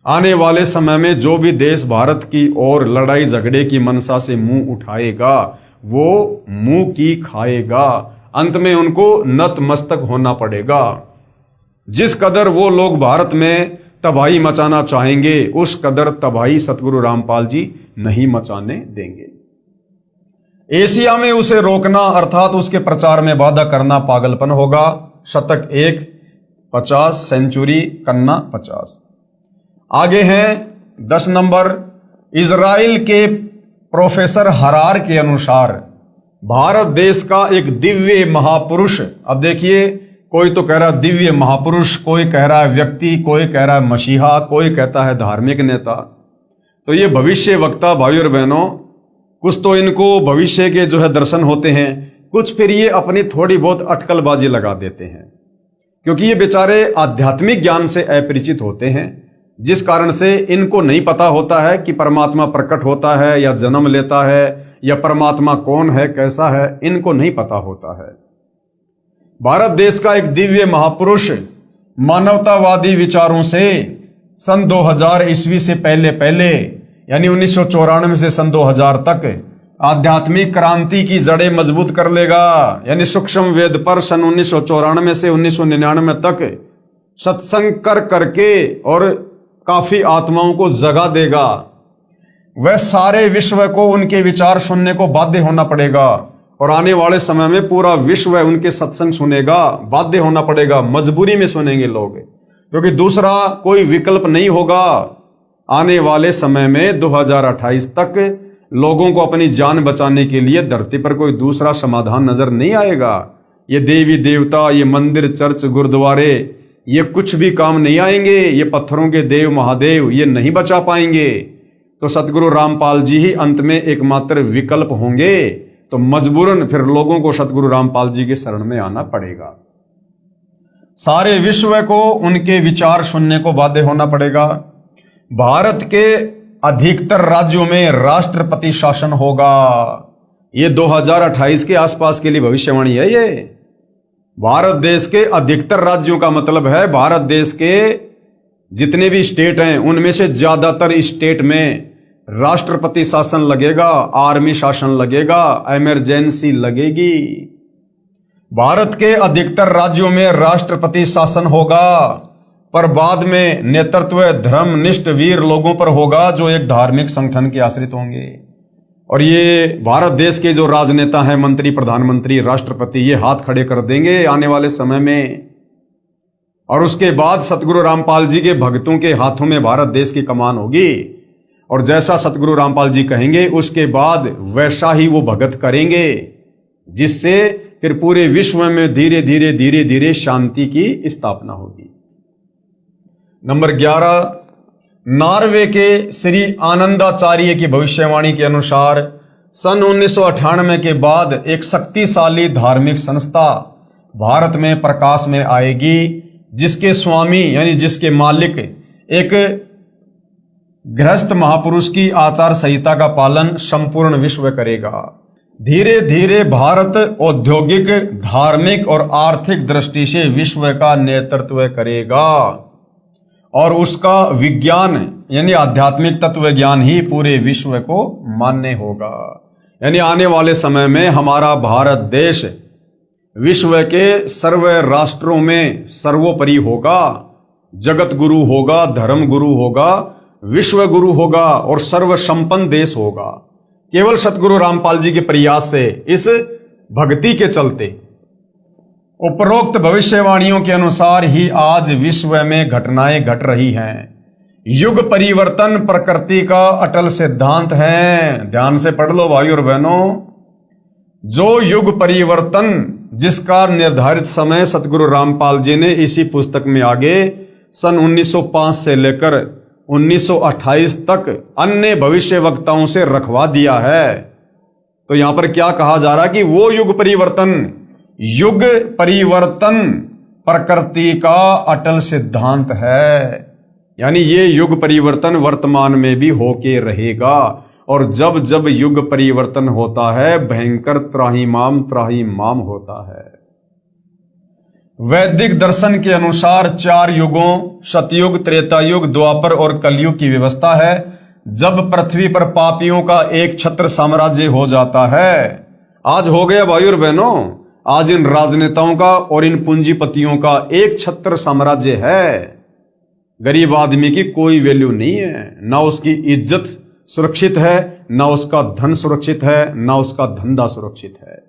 आने वाले समय में जो भी देश भारत की ओर लड़ाई झगड़े की मनसा से मुंह उठाएगा वो मुंह की खाएगा, अंत में उनको नतमस्तक होना पड़ेगा। जिस कदर वो लोग भारत में तबाही मचाना चाहेंगे उस कदर तबाही सतगुरु रामपाल जी नहीं मचाने देंगे। एशिया में उसे रोकना अर्थात उसके प्रचार में बाधा करना पागलपन होगा। शतक 1 50 सेंचुरी कन्ना 50। आगे हैं 10 नंबर। इजराइल के प्रोफेसर हरार के अनुसार भारत देश का एक दिव्य महापुरुष, अब देखिए कोई तो कह रहा है दिव्य महापुरुष, कोई कह रहा है व्यक्ति, कोई कह रहा है मसीहा, कोई कहता है धार्मिक नेता। तो ये भविष्य वक्ता भाई और बहनों, कुछ तो इनको भविष्य के जो है दर्शन होते हैं, कुछ फिर ये अपनी थोड़ी बहुत अटकलबाजी लगा देते हैं, क्योंकि ये बेचारे आध्यात्मिक ज्ञान से अपरिचित होते हैं, जिस कारण से इनको नहीं पता होता है कि परमात्मा प्रकट होता है या जन्म लेता है या परमात्मा कौन है कैसा है, इनको नहीं पता होता है। भारत देश का एक दिव्य महापुरुष मानवतावादी विचारों से सन 2000 ईस्वी से पहले यानी 1994 से सन 2000 तक आध्यात्मिक क्रांति की जड़ें मजबूत कर लेगा। यानी सूक्ष्म वेद पर सन 1994 से 1999 तक सत्संग करके और काफी आत्माओं को जगा देगा। वह सारे विश्व को उनके विचार सुनने को बाध्य होना पड़ेगा और आने वाले समय में पूरा विश्व उनके सत्संग सुनेगा, बाध्य होना पड़ेगा, मजबूरी में सुनेंगे लोग, क्योंकि दूसरा कोई विकल्प नहीं होगा। आने वाले समय में 2028 तक लोगों को अपनी जान बचाने के लिए धरती पर कोई दूसरा समाधान नजर नहीं आएगा। ये देवी देवता, ये मंदिर चर्च गुरुद्वारे, ये कुछ भी काम नहीं आएंगे। ये पत्थरों के देव महादेव ये नहीं बचा पाएंगे। तो सतगुरु रामपाल जी ही अंत में एकमात्र विकल्प होंगे। तो मजबूरन फिर लोगों को सतगुरु रामपाल जी के शरण में आना पड़ेगा। सारे विश्व को उनके विचार सुनने को बाध्य होना पड़ेगा। भारत के अधिकतर राज्यों में राष्ट्रपति शासन होगा। ये 2028 के आसपास के लिए भविष्यवाणी है। ये भारत देश के अधिकतर राज्यों का मतलब है भारत देश के जितने भी स्टेट हैं उनमें से ज्यादातर स्टेट में राष्ट्रपति शासन लगेगा, आर्मी शासन लगेगा, इमरजेंसी लगेगी। भारत के अधिकतर राज्यों में राष्ट्रपति शासन होगा, पर बाद में नेतृत्व धर्मनिष्ठ वीर लोगों पर होगा जो एक धार्मिक संगठन के आश्रित होंगे। और ये भारत देश के जो राजनेता हैं, मंत्री, प्रधानमंत्री, राष्ट्रपति, ये हाथ खड़े कर देंगे आने वाले समय में। और उसके बाद सतगुरु रामपाल जी के भक्तों के हाथों में भारत देश की कमान होगी। और जैसा सतगुरु रामपाल जी कहेंगे उसके बाद वैसा ही वो भगत करेंगे, जिससे फिर पूरे विश्व में धीरे धीरे धीरे धीरे शांति की स्थापना होगी। नंबर 11, नॉर्वे के श्री आनंदाचार्य की भविष्यवाणी के अनुसार सन 1998 के बाद एक शक्तिशाली धार्मिक संस्था भारत में प्रकाश में आएगी, जिसके स्वामी यानी जिसके मालिक एक गृहस्थ महापुरुष की आचार संहिता का पालन संपूर्ण विश्व करेगा। धीरे धीरे भारत औद्योगिक, धार्मिक और आर्थिक दृष्टि से विश्व का नेतृत्व करेगा और उसका विज्ञान यानी आध्यात्मिक तत्व ज्ञान ही पूरे विश्व को मान्य होगा। यानी आने वाले समय में हमारा भारत देश विश्व के सर्व राष्ट्रों में सर्वोपरि होगा, जगत गुरु होगा, धर्म गुरु होगा, विश्व गुरु होगा और सर्व संपन्न देश होगा, केवल सतगुरु रामपाल जी के प्रयास से, इस भक्ति के चलते। उपरोक्त भविष्यवाणियों के अनुसार ही आज विश्व में घटनाएं घट रही हैं। युग परिवर्तन प्रकृति का अटल सिद्धांत है। ध्यान से पढ़ लो भाई और बहनों। जो युग परिवर्तन जिसका निर्धारित समय सतगुरु रामपाल जी ने इसी पुस्तक में आगे सन 1905 से लेकर 1928 तक अन्य भविष्य वक्ताओं से रखवा दिया है। तो यहां पर क्या कहा जा रहा है कि वो युग परिवर्तन प्रकृति का अटल सिद्धांत है। यानी ये युग परिवर्तन वर्तमान में भी होके रहेगा। और जब जब युग परिवर्तन होता है भयंकर त्राहिमाम होता है। वैदिक दर्शन के अनुसार 4 युगों सतयुग, त्रेता युग, द्वापर और कलयुग की व्यवस्था है। जब पृथ्वी पर पापियों का एक छत्र साम्राज्य हो जाता है, आज हो गया भाई और बहनों, आज इन राजनेताओं का और इन पूंजीपतियों का एक छत्र साम्राज्य है। गरीब आदमी की कोई वैल्यू नहीं है, ना उसकी इज्जत सुरक्षित है, ना उसका धन सुरक्षित है, ना उसका धंधा सुरक्षित है।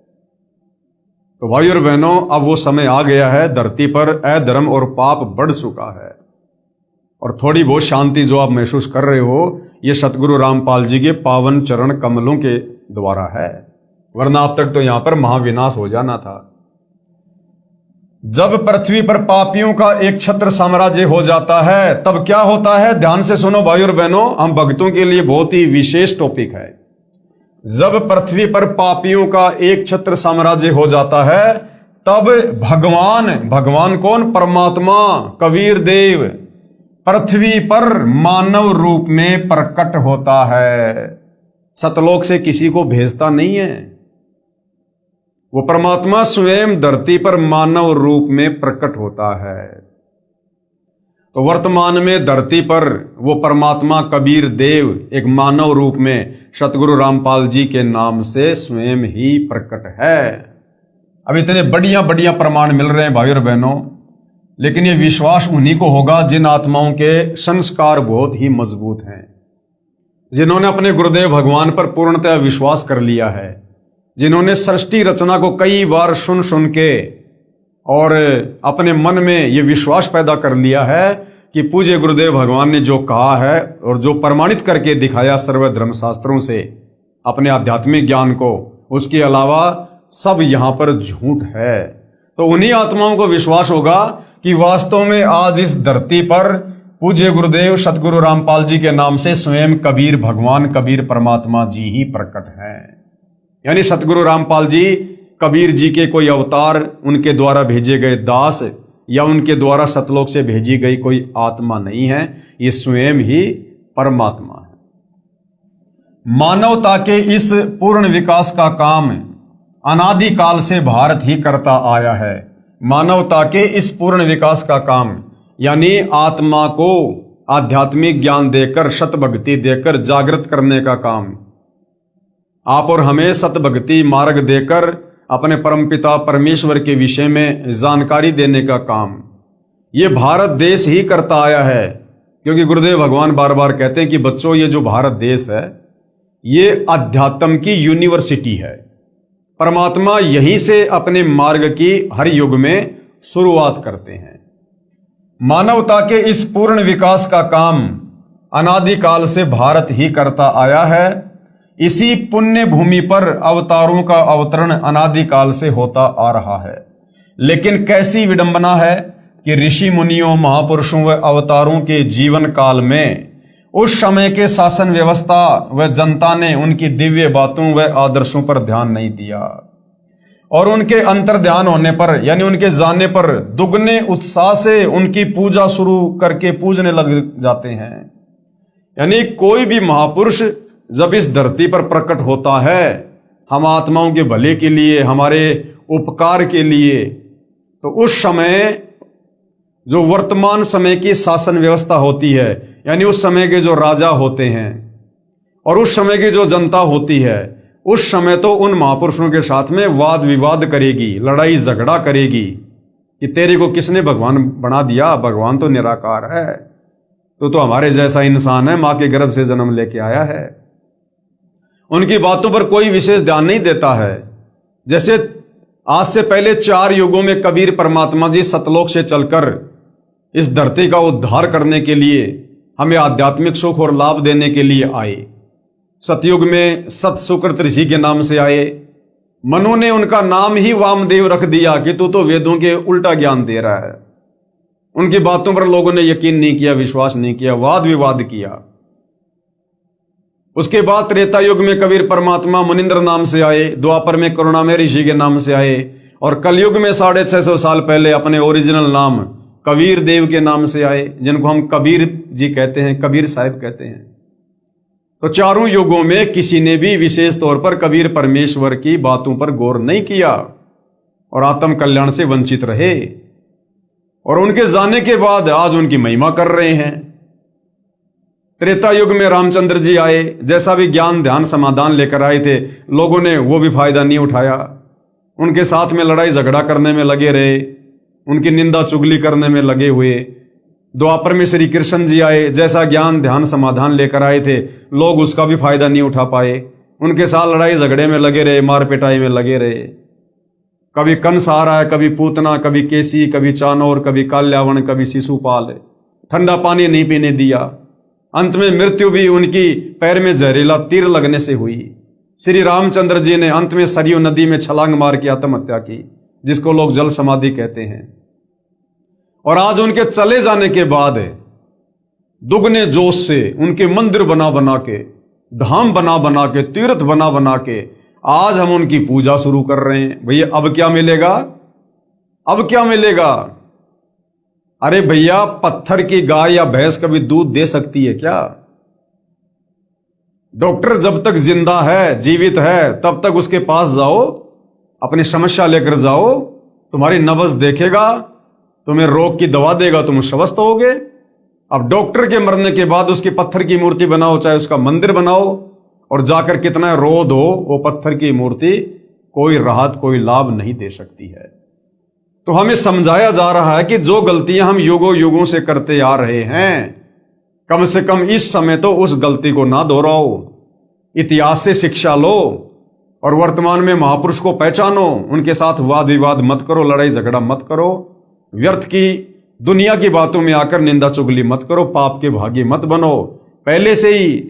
तो भाई और बहनों, अब वो समय आ गया है, धरती पर अधर्म और पाप बढ़ चुका है। और थोड़ी बहुत शांति जो आप महसूस कर रहे हो, ये सतगुरु रामपाल जी के पावन चरण कमलों के द्वारा है, वरना अब तक तो यहां पर महाविनाश हो जाना था। जब पृथ्वी पर पापियों का एक छत्र साम्राज्य हो जाता है तब क्या होता है? ध्यान से सुनो भाई और बहनों, हम भक्तों के लिए बहुत ही विशेष टॉपिक है। जब पृथ्वी पर पापियों का एक छत्र साम्राज्य हो जाता है तब भगवान कौन? परमात्मा कबीर देव पृथ्वी पर मानव रूप में प्रकट होता है। सतलोक से किसी को भेजता नहीं है, वो परमात्मा स्वयं धरती पर मानव रूप में प्रकट होता है। तो वर्तमान में धरती पर वो परमात्मा कबीर देव एक मानव रूप में सतगुरु रामपाल जी के नाम से स्वयं ही प्रकट है। अब इतने बढ़िया प्रमाण मिल रहे हैं भाई और बहनों, लेकिन ये विश्वास उन्हीं को होगा जिन आत्माओं के संस्कार बहुत ही मजबूत हैं, जिन्होंने अपने गुरुदेव भगवान पर पूर्णतः विश्वास कर लिया है, जिन्होंने सृष्टि रचना को कई बार सुन के और अपने मन में ये विश्वास पैदा कर लिया है कि पूज्य गुरुदेव भगवान ने जो कहा है और जो प्रमाणित करके दिखाया सर्व धर्म शास्त्रों से अपने आध्यात्मिक ज्ञान को, उसके अलावा सब यहां पर झूठ है। तो उन्हीं आत्माओं को विश्वास होगा कि वास्तव में आज इस धरती पर पूज्य गुरुदेव सतगुरु रामपाल जी के नाम से स्वयं कबीर भगवान, कबीर परमात्मा जी ही प्रकट हैं। यानी सतगुरु रामपाल जी कबीर जी के कोई अवतार, उनके द्वारा भेजे गए दास या उनके द्वारा सतलोक से भेजी गई कोई आत्मा नहीं है, ये स्वयं ही परमात्मा है। मानवता के इस पूर्ण विकास का काम अनादिकाल से भारत ही करता आया है। मानवता के इस पूर्ण विकास का काम यानी आत्मा को आध्यात्मिक ज्ञान देकर, सतभक्ति देकर जागृत करने का काम, आप और हमें सतभक्ति मार्ग देकर अपने परमपिता परमेश्वर के विषय में जानकारी देने का काम ये भारत देश ही करता आया है। क्योंकि गुरुदेव भगवान बार बार कहते हैं कि बच्चों, ये जो भारत देश है ये अध्यात्म की यूनिवर्सिटी है। परमात्मा यहीं से अपने मार्ग की हर युग में शुरुआत करते हैं। मानवता के इस पूर्ण विकास का काम अनादिकाल से भारत ही करता आया है। इसी पुण्य भूमि पर अवतारों का अवतरण अनादिकाल से होता आ रहा है। लेकिन कैसी विडंबना है कि ऋषि मुनियों, महापुरुषों व अवतारों के जीवन काल में उस समय के शासन व्यवस्था व जनता ने उनकी दिव्य बातों व आदर्शों पर ध्यान नहीं दिया और उनके अंतर ध्यान होने पर यानी उनके जाने पर दुगने उत्साह से उनकी पूजा शुरू करके पूजने लग जाते हैं। यानी कोई भी महापुरुष जब इस धरती पर प्रकट होता है हम आत्माओं के भले के लिए, हमारे उपकार के लिए, तो उस समय जो वर्तमान समय की शासन व्यवस्था होती है यानी उस समय के जो राजा होते हैं और उस समय की जो जनता होती है, उस समय तो उन महापुरुषों के साथ में वाद विवाद करेगी, लड़ाई झगड़ा करेगी कि तेरे को किसने भगवान बना दिया, भगवान तो निराकार है, तो हमारे जैसा इंसान है, मां के गर्भ से जन्म लेके आया है। उनकी बातों पर कोई विशेष ध्यान नहीं देता है। जैसे आज से पहले 4 युगों में कबीर परमात्मा जी सतलोक से चलकर इस धरती का उद्धार करने के लिए, हमें आध्यात्मिक सुख और लाभ देने के लिए आए। सतयुग में सत सुकृत ऋषि के नाम से आए। मनु ने उनका नाम ही वामदेव रख दिया कि तू तो वेदों के उल्टा ज्ञान दे रहा है। उनकी बातों पर लोगों ने यकीन नहीं किया, विश्वास नहीं किया, वाद विवाद किया। उसके बाद त्रेता युग में कबीर परमात्मा मुनिंद्र नाम से आए, द्वापर में करुणामय ऋषि के नाम से आए और कलयुग में 650 साल पहले अपने ओरिजिनल नाम कबीर देव के नाम से आए, जिनको हम कबीर जी कहते हैं, कबीर साहिब कहते हैं। तो चारों युगों में किसी ने भी विशेष तौर पर कबीर परमेश्वर की बातों पर गौर नहीं किया और आत्म कल्याण से वंचित रहे और उनके जाने के बाद आज उनकी महिमा कर रहे हैं। त्रेता युग में रामचंद्र जी आए, जैसा भी ज्ञान ध्यान समाधान लेकर आए थे, लोगों ने वो भी फायदा नहीं उठाया, उनके साथ में लड़ाई झगड़ा करने में लगे रहे, उनकी निंदा चुगली करने में लगे हुए। द्वापर में श्री कृष्ण जी आए, जैसा ज्ञान ध्यान समाधान लेकर आए थे, लोग उसका भी फायदा नहीं उठा पाए, उनके साथ लड़ाई झगड़े में लगे रहे, मार पिटाई में लगे रहे। कभी कंस आ रहा है, कभी पूतना, कभी केसी, कभी चानौर, कभी काल्यावन, कभी शिशुपाल, ठंडा पानी नहीं पीने दिया। अंत में मृत्यु भी उनकी पैर में जहरीला तीर लगने से हुई। श्री रामचंद्र जी ने अंत में सरयू नदी में छलांग मार के आत्महत्या की, जिसको लोग जल समाधि कहते हैं। और आज उनके चले जाने के बाद दुगने जोश से उनके मंदिर बना बना के, धाम बना बना के, तीर्थ बना बना के आज हम उनकी पूजा शुरू कर रहे हैं। भैया अब क्या मिलेगा? अब क्या मिलेगा? अरे भैया, पत्थर की गाय या भैंस कभी दूध दे सकती है क्या? डॉक्टर जब तक जिंदा है, जीवित है, तब तक उसके पास जाओ, अपनी समस्या लेकर जाओ, तुम्हारी नब्ज देखेगा, तुम्हें रोग की दवा देगा, तुम स्वस्थ होगे। अब डॉक्टर के मरने के बाद उसकी पत्थर की मूर्ति बनाओ, चाहे उसका मंदिर बनाओ, और जाकर कितना रोध हो, वो पत्थर की मूर्ति कोई राहत, कोई लाभ नहीं दे सकती है। तो हमें समझाया जा रहा है कि जो गलतियां हम युगों युगों से करते आ रहे हैं, कम से कम इस समय तो उस गलती को ना दोहराओ, इतिहास से शिक्षा लो और वर्तमान में महापुरुष को पहचानो, उनके साथ वाद विवाद मत करो, लड़ाई झगड़ा मत करो, व्यर्थ की दुनिया की बातों में आकर निंदा चुगली मत करो, पाप के भागी मत बनो। पहले से ही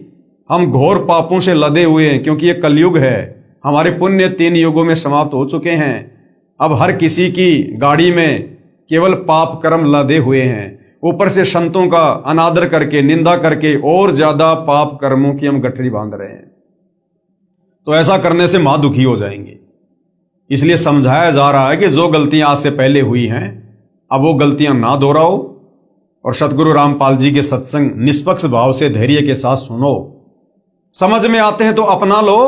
हम घोर पापों से लदे हुए हैं, क्योंकि ये कलयुग है। हमारे पुण्य 3 युगों में समाप्त हो चुके हैं। अब हर किसी की गाड़ी में केवल पाप कर्म लदे हुए हैं। ऊपर से संतों का अनादर करके, निंदा करके और ज्यादा पाप कर्मों की हम गठरी बांध रहे हैं। तो ऐसा करने से महादुखी हो जाएंगे। इसलिए समझाया जा रहा है कि जो गलतियां आज से पहले हुई हैं अब वो गलतियां ना दोहराओ और सतगुरु रामपाल जी के सत्संग निष्पक्ष भाव से धैर्य के साथ सुनो। समझ में आते हैं तो अपना लो,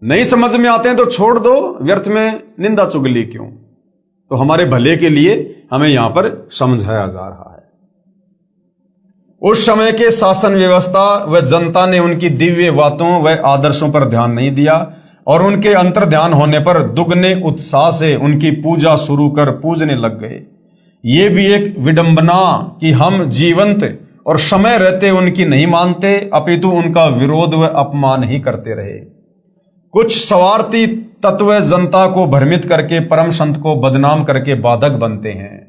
नहीं समझ में आते हैं तो छोड़ दो, व्यर्थ में निंदा चुगली क्यों। तो हमारे भले के लिए हमें यहां पर समझाया जा रहा है। उस समय के शासन व्यवस्था व जनता ने उनकी दिव्य बातों व आदर्शों पर ध्यान नहीं दिया और उनके अंतर ध्यान होने पर दुगने उत्साह से उनकी पूजा शुरू कर पूजने लग गए। ये भी एक विडंबना कि हम जीवंत और समय रहते उनकी नहीं मानते, अपितु उनका विरोध व अपमान ही करते रहे। कुछ स्वार्थी तत्व जनता को भ्रमित करके परम संत को बदनाम करके बाधक बनते हैं।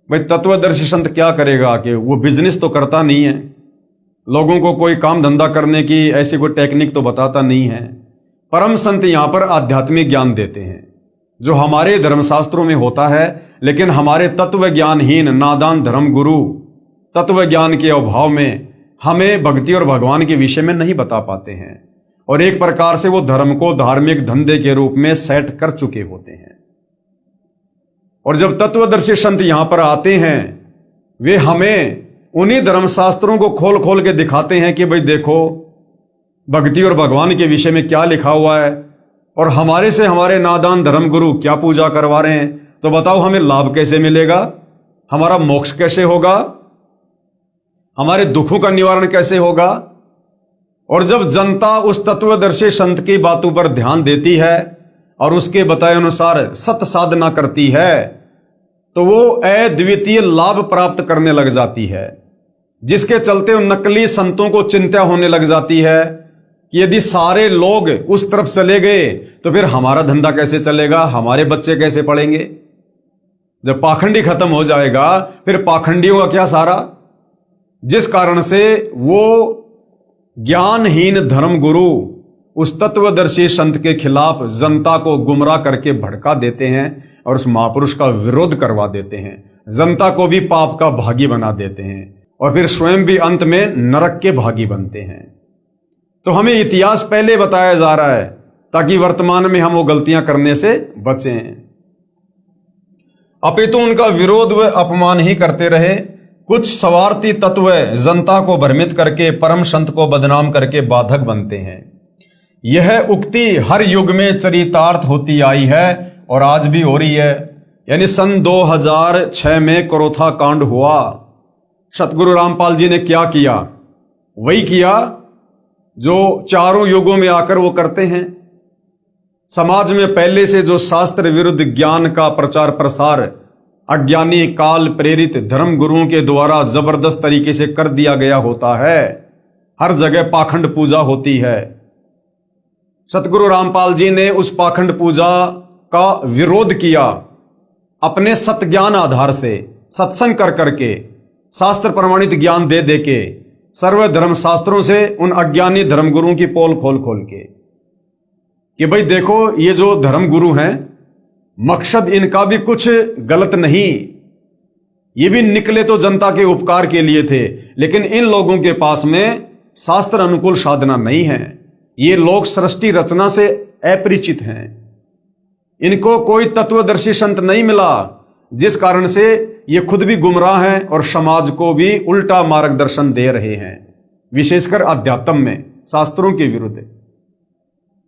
भाई तत्वदर्शी संत क्या करेगा कि वो बिजनेस तो करता नहीं है, लोगों को कोई काम धंधा करने की ऐसी कोई टेक्निक तो बताता नहीं है। परम संत यहां पर आध्यात्मिक ज्ञान देते हैं जो हमारे धर्मशास्त्रों में होता है, लेकिन हमारे तत्व ज्ञानहीन नादान धर्म गुरु तत्व ज्ञान के अभाव में हमें भक्ति और भगवान के विषय में नहीं बता पाते हैं और एक प्रकार से वो धर्म को धार्मिक धंधे के रूप में सेट कर चुके होते हैं। और जब तत्वदर्शी संत यहां पर आते हैं, वे हमें उन्हीं धर्मशास्त्रों को खोल खोल के दिखाते हैं कि भाई देखो भक्ति और भगवान के विषय में क्या लिखा हुआ है और हमारे से हमारे नादान धर्म गुरु क्या पूजा करवा रहे हैं। तो बताओ हमें लाभ कैसे मिलेगा, हमारा मोक्ष कैसे होगा, हमारे दुखों का निवारण कैसे होगा। और जब जनता उस तत्वदर्शी संत की बातों पर ध्यान देती है और उसके बताए अनुसार सत साधना करती है तो वो अद्वितीय लाभ प्राप्त करने लग जाती है, जिसके चलते उन नकली संतों को चिंता होने लग जाती है कि यदि सारे लोग उस तरफ चले गए तो फिर हमारा धंधा कैसे चलेगा, हमारे बच्चे कैसे पढ़ेंगे। जब पाखंडी खत्म हो जाएगा फिर पाखंडियों का क्या सहारा। जिस कारण से वो ज्ञानहीन धर्म गुरु उस तत्वदर्शी संत के खिलाफ जनता को गुमराह करके भड़का देते हैं और उस महापुरुष का विरोध करवा देते हैं, जनता को भी पाप का भागी बना देते हैं और फिर स्वयं भी अंत में नरक के भागी बनते हैं। तो हमें इतिहास पहले बताया जा रहा है ताकि वर्तमान में हम वो गलतियां करने से बचें। अपितु उनका विरोध व अपमान ही करते रहे। कुछ स्वार्थी तत्व जनता को भ्रमित करके परम संत को बदनाम करके बाधक बनते हैं। यह उक्ति हर युग में चरितार्थ होती आई है और आज भी हो रही है। यानी सन 2006 में करोथा कांड हुआ, सतगुरु रामपाल जी ने क्या किया, वही किया जो चारों युगों में आकर वो करते हैं। समाज में पहले से जो शास्त्र विरुद्ध ज्ञान का प्रचार प्रसार अज्ञानी काल प्रेरित धर्म गुरुओं के द्वारा जबरदस्त तरीके से कर दिया गया होता है, हर जगह पाखंड पूजा होती है। सतगुरु रामपाल जी ने उस पाखंड पूजा का विरोध किया अपने सत्ज्ञान आधार से, सत्संग कर करके, शास्त्र प्रमाणित ज्ञान दे दे के, सर्व धर्म शास्त्रों से उन अज्ञानी धर्म गुरुओं की पोल खोल खोल के कि भाई देखो ये जो धर्म गुरु हैं मकसद इनका भी कुछ गलत नहीं, ये भी निकले तो जनता के उपकार के लिए थे, लेकिन इन लोगों के पास में शास्त्र अनुकूल साधना नहीं है। ये लोग सृष्टि रचना से अपरिचित हैं, इनको कोई तत्वदर्शी संत नहीं मिला, जिस कारण से ये खुद भी गुमराह हैं और समाज को भी उल्टा मार्गदर्शन दे रहे हैं, विशेषकर अध्यात्म में शास्त्रों के विरुद्ध।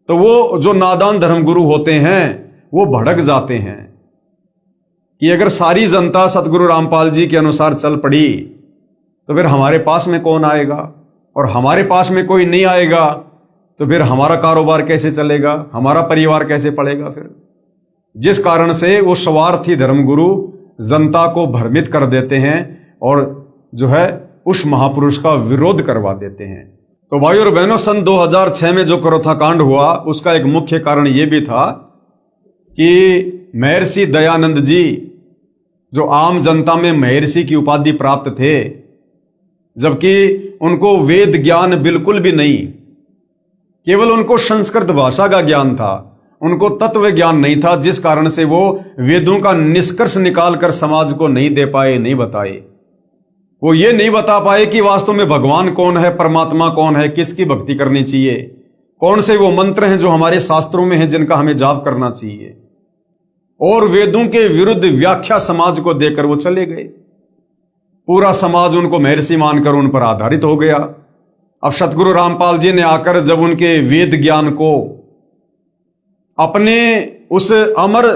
तो वो जो नादान धर्मगुरु होते हैं वो भड़क जाते हैं कि अगर सारी जनता सतगुरु रामपाल जी के अनुसार चल पड़ी तो फिर हमारे पास में कौन आएगा, और हमारे पास में कोई नहीं आएगा तो फिर हमारा कारोबार कैसे चलेगा, हमारा परिवार कैसे पड़ेगा फिर। जिस कारण से वो स्वार्थी धर्मगुरु जनता को भ्रमित कर देते हैं और जो है उस महापुरुष का विरोध करवा देते हैं। तो भाई और बहनों, सन 2006 में जो करोथा कांड हुआ उसका एक मुख्य कारण यह भी था कि महर्षि दयानंद जी जो आम जनता में महर्षि की उपाधि प्राप्त थे, जबकि उनको वेद ज्ञान बिल्कुल भी नहीं, केवल उनको संस्कृत भाषा का ज्ञान था, उनको तत्व ज्ञान नहीं था, जिस कारण से वो वेदों का निष्कर्ष निकालकर समाज को नहीं दे पाए, नहीं बताए। वो ये नहीं बता पाए कि वास्तव में भगवान कौन है, परमात्मा कौन है, किसकी भक्ति करनी चाहिए, कौन से वो मंत्र हैं जो हमारे शास्त्रों में हैं जिनका हमें जाप करना चाहिए। और वेदों के विरुद्ध व्याख्या समाज को देकर वो चले गए। पूरा समाज उनको महर्षि मानकर उन पर आधारित हो गया। अब सतगुरु रामपाल जी ने आकर जब उनके वेद ज्ञान को अपने उस अमर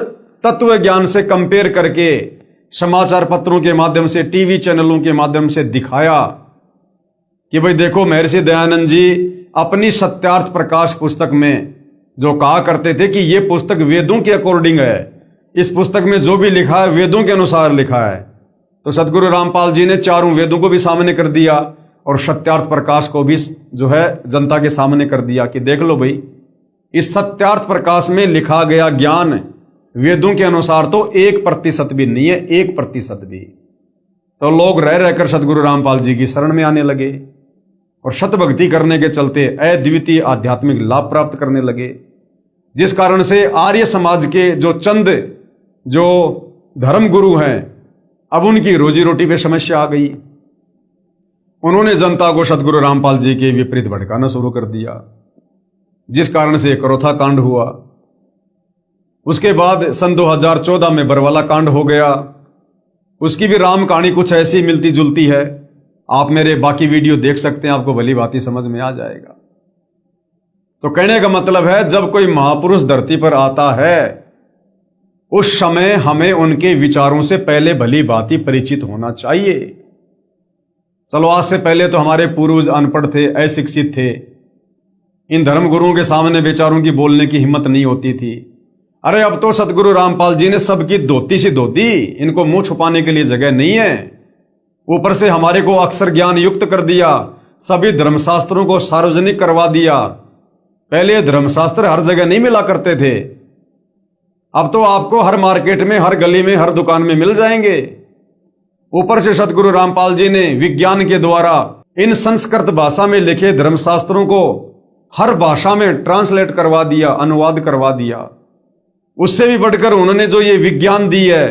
तत्व ज्ञान से कंपेयर करके समाचार पत्रों के माध्यम से, टीवी चैनलों के माध्यम से दिखाया कि भाई देखो, महर्षि दयानंद जी अपनी सत्यार्थ प्रकाश पुस्तक में जो कहा करते थे कि ये पुस्तक वेदों के अकॉर्डिंग है, इस पुस्तक में जो भी लिखा है वेदों के अनुसार लिखा है, तो सतगुरु रामपाल जी ने चारों वेदों को भी सामने कर दिया और सत्यार्थ प्रकाश को भी जो है जनता के सामने कर दिया कि देख लो भाई, इस सत्यार्थ प्रकाश में लिखा गया ज्ञान वेदों के अनुसार तो 1% भी नहीं है, 1% भी। तो लोग रह रहकर सतगुरु रामपाल जी की शरण में आने लगे और शत भक्ति करने के चलते अद्वितीय आध्यात्मिक लाभ प्राप्त करने लगे, जिस कारण से आर्य समाज के जो चंद जो धर्म गुरु हैं, अब उनकी रोजी रोटी पे समस्या आ गई। उन्होंने जनता को सतगुरु रामपाल जी के विपरीत भड़काना शुरू कर दिया, जिस कारण से करोथा कांड हुआ। उसके बाद सन 2014 में बरवाला कांड हो गया। उसकी भी राम कहानी कुछ ऐसी मिलती जुलती है। आप मेरे बाकी वीडियो देख सकते हैं, आपको भली भांति समझ में आ जाएगा। तो कहने का मतलब है, जब कोई महापुरुष धरती पर आता है उस समय हमें उनके विचारों से पहले भली भांति परिचित होना चाहिए। चलो, आज से पहले तो हमारे पूर्वज अनपढ़ थे, अशिक्षित थे, इन धर्म गुरुओं के सामने बेचारों की बोलने की हिम्मत नहीं होती थी। अरे अब तो सतगुरु रामपाल जी ने सबकी धोती सी धो दी, इनको मुंह छुपाने के लिए जगह नहीं है। ऊपर से हमारे को अक्षर ज्ञान युक्त कर दिया, सभी धर्मशास्त्रों को सार्वजनिक करवा दिया। पहले धर्मशास्त्र हर जगह नहीं मिला करते थे, अब तो आपको हर मार्केट में, हर गली में, हर दुकान में मिल जाएंगे। ऊपर से सतगुरु रामपाल जी ने विज्ञान के द्वारा इन संस्कृत भाषा में लिखे धर्मशास्त्रों को हर भाषा में ट्रांसलेट करवा दिया, अनुवाद करवा दिया। उससे भी बढ़कर उन्होंने जो ये विज्ञान दी है,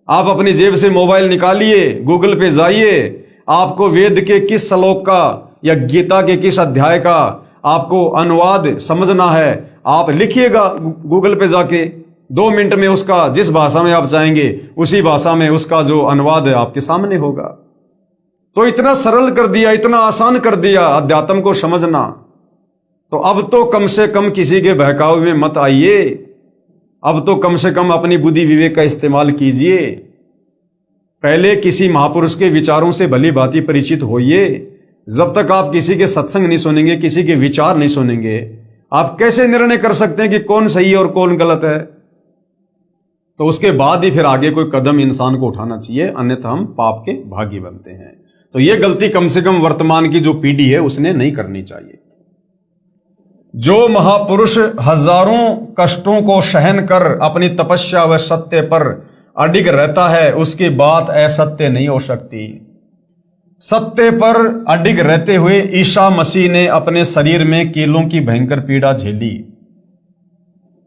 आप अपनी जेब से मोबाइल निकालिए, गूगल पे जाइए, आपको वेद के किस श्लोक का या गीता के किस अध्याय का आपको अनुवाद समझना है, आप लिखिएगा गूगल पे जाके, 2 मिनट में उसका जिस भाषा में आप चाहेंगे उसी भाषा में उसका जो अनुवाद है आपके सामने होगा। तो इतना सरल कर दिया, इतना आसान कर दिया अध्यात्म को समझना। तो अब तो कम से कम किसी के बहकावे में मत आइए, अब तो कम से कम अपनी बुद्धि विवेक का इस्तेमाल कीजिए। पहले किसी महापुरुष के विचारों से भली भांति परिचित होइए। जब तक आप किसी के सत्संग नहीं सुनेंगे, किसी के विचार नहीं सुनेंगे, आप कैसे निर्णय कर सकते हैं कि कौन सही है और कौन गलत है? तो उसके बाद ही फिर आगे कोई कदम इंसान को उठाना चाहिए, अन्यथा हम पाप के भागी बनते हैं। तो यह गलती कम से कम वर्तमान की जो पीढ़ी है उसने नहीं करनी चाहिए। जो महापुरुष हजारों कष्टों को सहन कर अपनी तपस्या व सत्य पर अडिग रहता है, उसकी बात असत्य नहीं हो सकती। सत्य पर अडिग रहते हुए ईसा मसीह ने अपने शरीर में कीलों की भयंकर पीड़ा झेली।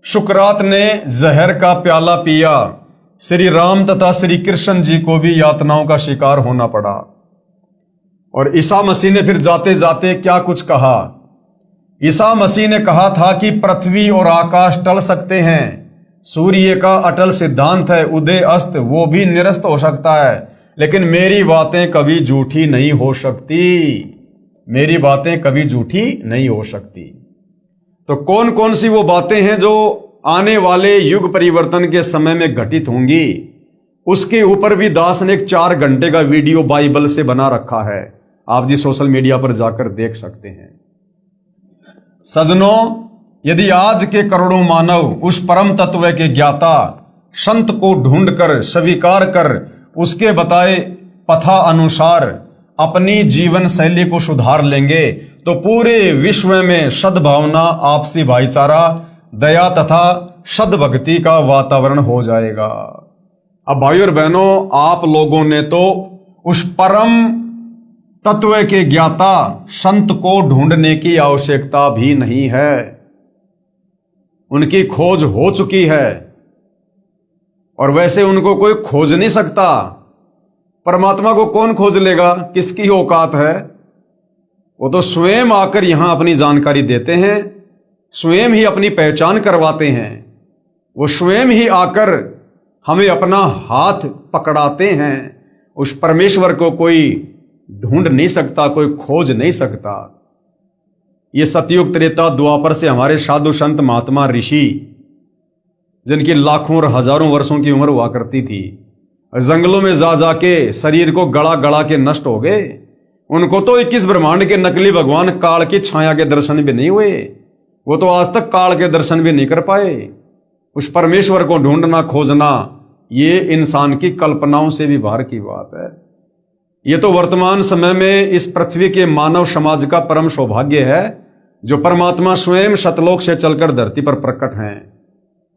शुक्रात ने जहर का प्याला पिया। श्री राम तथा श्री कृष्ण जी को भी यातनाओं का शिकार होना पड़ा। और ईसा मसीह ने फिर जाते जाते क्या कुछ कहा। ईसा मसीह ने कहा था कि पृथ्वी और आकाश टल सकते हैं, सूर्य का अटल सिद्धांत है, उदय अस्त वो भी निरस्त हो सकता है, लेकिन मेरी बातें कभी झूठी नहीं हो सकती। मेरी बातें कभी झूठी नहीं हो सकती। तो कौन कौन सी वो बातें हैं जो आने वाले युग परिवर्तन के समय में घटित होंगी, उसके ऊपर भी दास ने एक 4 घंटे का वीडियो बाइबल से बना रखा है। आप जी सोशल मीडिया पर जाकर देख सकते हैं। सजनों, यदि आज के करोड़ों मानव उस परम तत्व के ज्ञाता संत को ढूंढकर स्वीकार कर उसके बताए पथा अनुसार अपनी जीवन शैली को सुधार लेंगे, तो पूरे विश्व में सद्भावना, आपसी भाईचारा, दया तथा सद्भक्ति का वातावरण हो जाएगा। अब भाई और बहनों, आप लोगों ने तो उस परम तत्व के ज्ञाता संत को ढूंढने की आवश्यकता भी नहीं है, उनकी खोज हो चुकी है। और वैसे उनको कोई खोज नहीं सकता। परमात्मा को कौन खोज लेगा? किसकी औकात है? वो तो स्वयं आकर यहां अपनी जानकारी देते हैं, स्वयं ही अपनी पहचान करवाते हैं। वो स्वयं ही आकर हमें अपना हाथ पकड़ाते हैं। उस परमेश्वर को कोई ढूंढ नहीं सकता, कोई खोज नहीं सकता। ये सतयुग त्रेता द्वापर से हमारे साधु संत महात्मा ऋषि, जिनकी लाखों और हजारों वर्षों की उम्र हुआ करती थी, जंगलों में जा जाके शरीर को गड़ा गड़ा के नष्ट हो गए। उनको तो 21 ब्रह्मांड के नकली भगवान काल की छाया के दर्शन भी नहीं हुए। वो तो आज तक काल के दर्शन भी नहीं कर पाए। उस परमेश्वर को ढूंढना खोजना ये इंसान की कल्पनाओं से भी बाहर की बात है। ये तो वर्तमान समय में इस पृथ्वी के मानव समाज का परम सौभाग्य है जो परमात्मा स्वयं सतलोक से चलकर धरती पर प्रकट हैं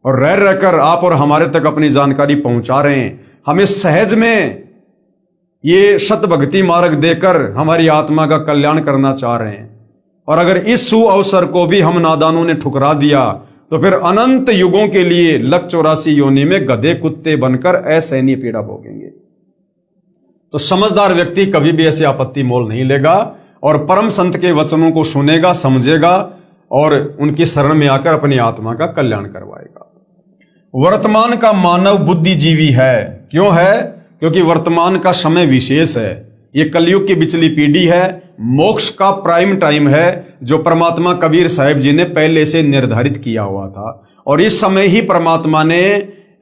और रह रहकर आप और हमारे तक अपनी जानकारी पहुंचा रहे हैं। हमें सहज में ये सत भक्ति मार्ग देकर हमारी आत्मा का कल्याण करना चाह रहे हैं। और अगर इस सु अवसर को भी हम नादानों ने ठुकरा दिया तो फिर अनंत युगों के लिए लक 84 योनि में गधे कुत्ते बनकर असहनीय पीड़ा भोगेंगे। तो समझदार व्यक्ति कभी भी ऐसी आपत्ति मोल नहीं लेगा और परम संत के वचनों को सुनेगा, समझेगा और उनकी शरण में आकर अपनी आत्मा का कल्याण करवाएगा। वर्तमान का मानव बुद्धिजीवी है। क्यों है? क्योंकि वर्तमान का समय विशेष है। ये कलयुग की बिचली पीढ़ी है, मोक्ष का प्राइम टाइम है जो परमात्मा कबीर साहिब जी ने पहले से निर्धारित किया हुआ था। और इस समय ही परमात्मा ने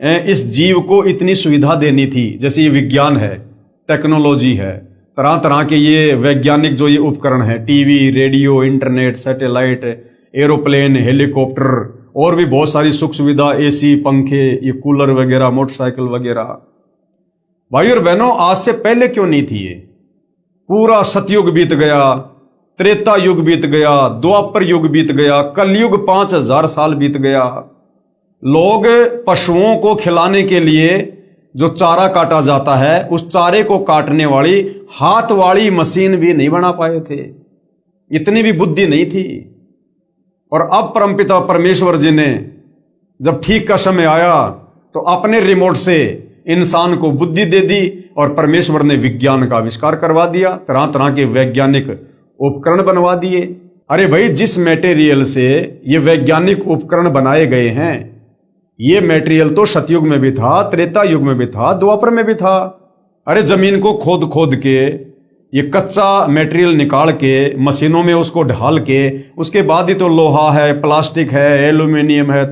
इस जीव को इतनी सुविधा देनी थी। जैसे ये विज्ञान है, टेक्नोलॉजी है, तरह तरह के ये वैज्ञानिक जो ये उपकरण है, TV, radio, internet, satellite, aeroplane, helicopter और भी बहुत सारी सुख सुविधा, एसी, पंखे, ये कूलर वगैरह, मोटरसाइकिल वगैरह। भाई और बहनों, आज से पहले क्यों नहीं थी ये? पूरा सतयुग बीत गया, त्रेता युग बीत गया, द्वापर युग बीत गया, कलयुग 5000 साल बीत गया। लोग पशुओं को खिलाने के लिए जो चारा काटा जाता है, उस चारे को काटने वाली हाथ वाली मशीन भी नहीं बना पाए थे। इतनी भी बुद्धि नहीं थी। और अब परमपिता परमेश्वर जी ने जब ठीक का समय आया तो अपने रिमोट से इंसान को बुद्धि दे दी और परमेश्वर ने विज्ञान का आविष्कार करवा दिया, तरह तरह के वैज्ञानिक उपकरण बनवा दिए। अरे भाई, जिस मटेरियल से ये वैज्ञानिक उपकरण बनाए गए हैं, ये मटेरियल तो सतयुग में भी था, त्रेता युग में भी था, द्वापर में भी था। अरे जमीन को खोद खोद के ये कच्चा मटेरियल निकाल के मशीनों में उसको ढाल के उसके बाद ही तो लोहा है, प्लास्टिक है, एल्यूमिनियम है,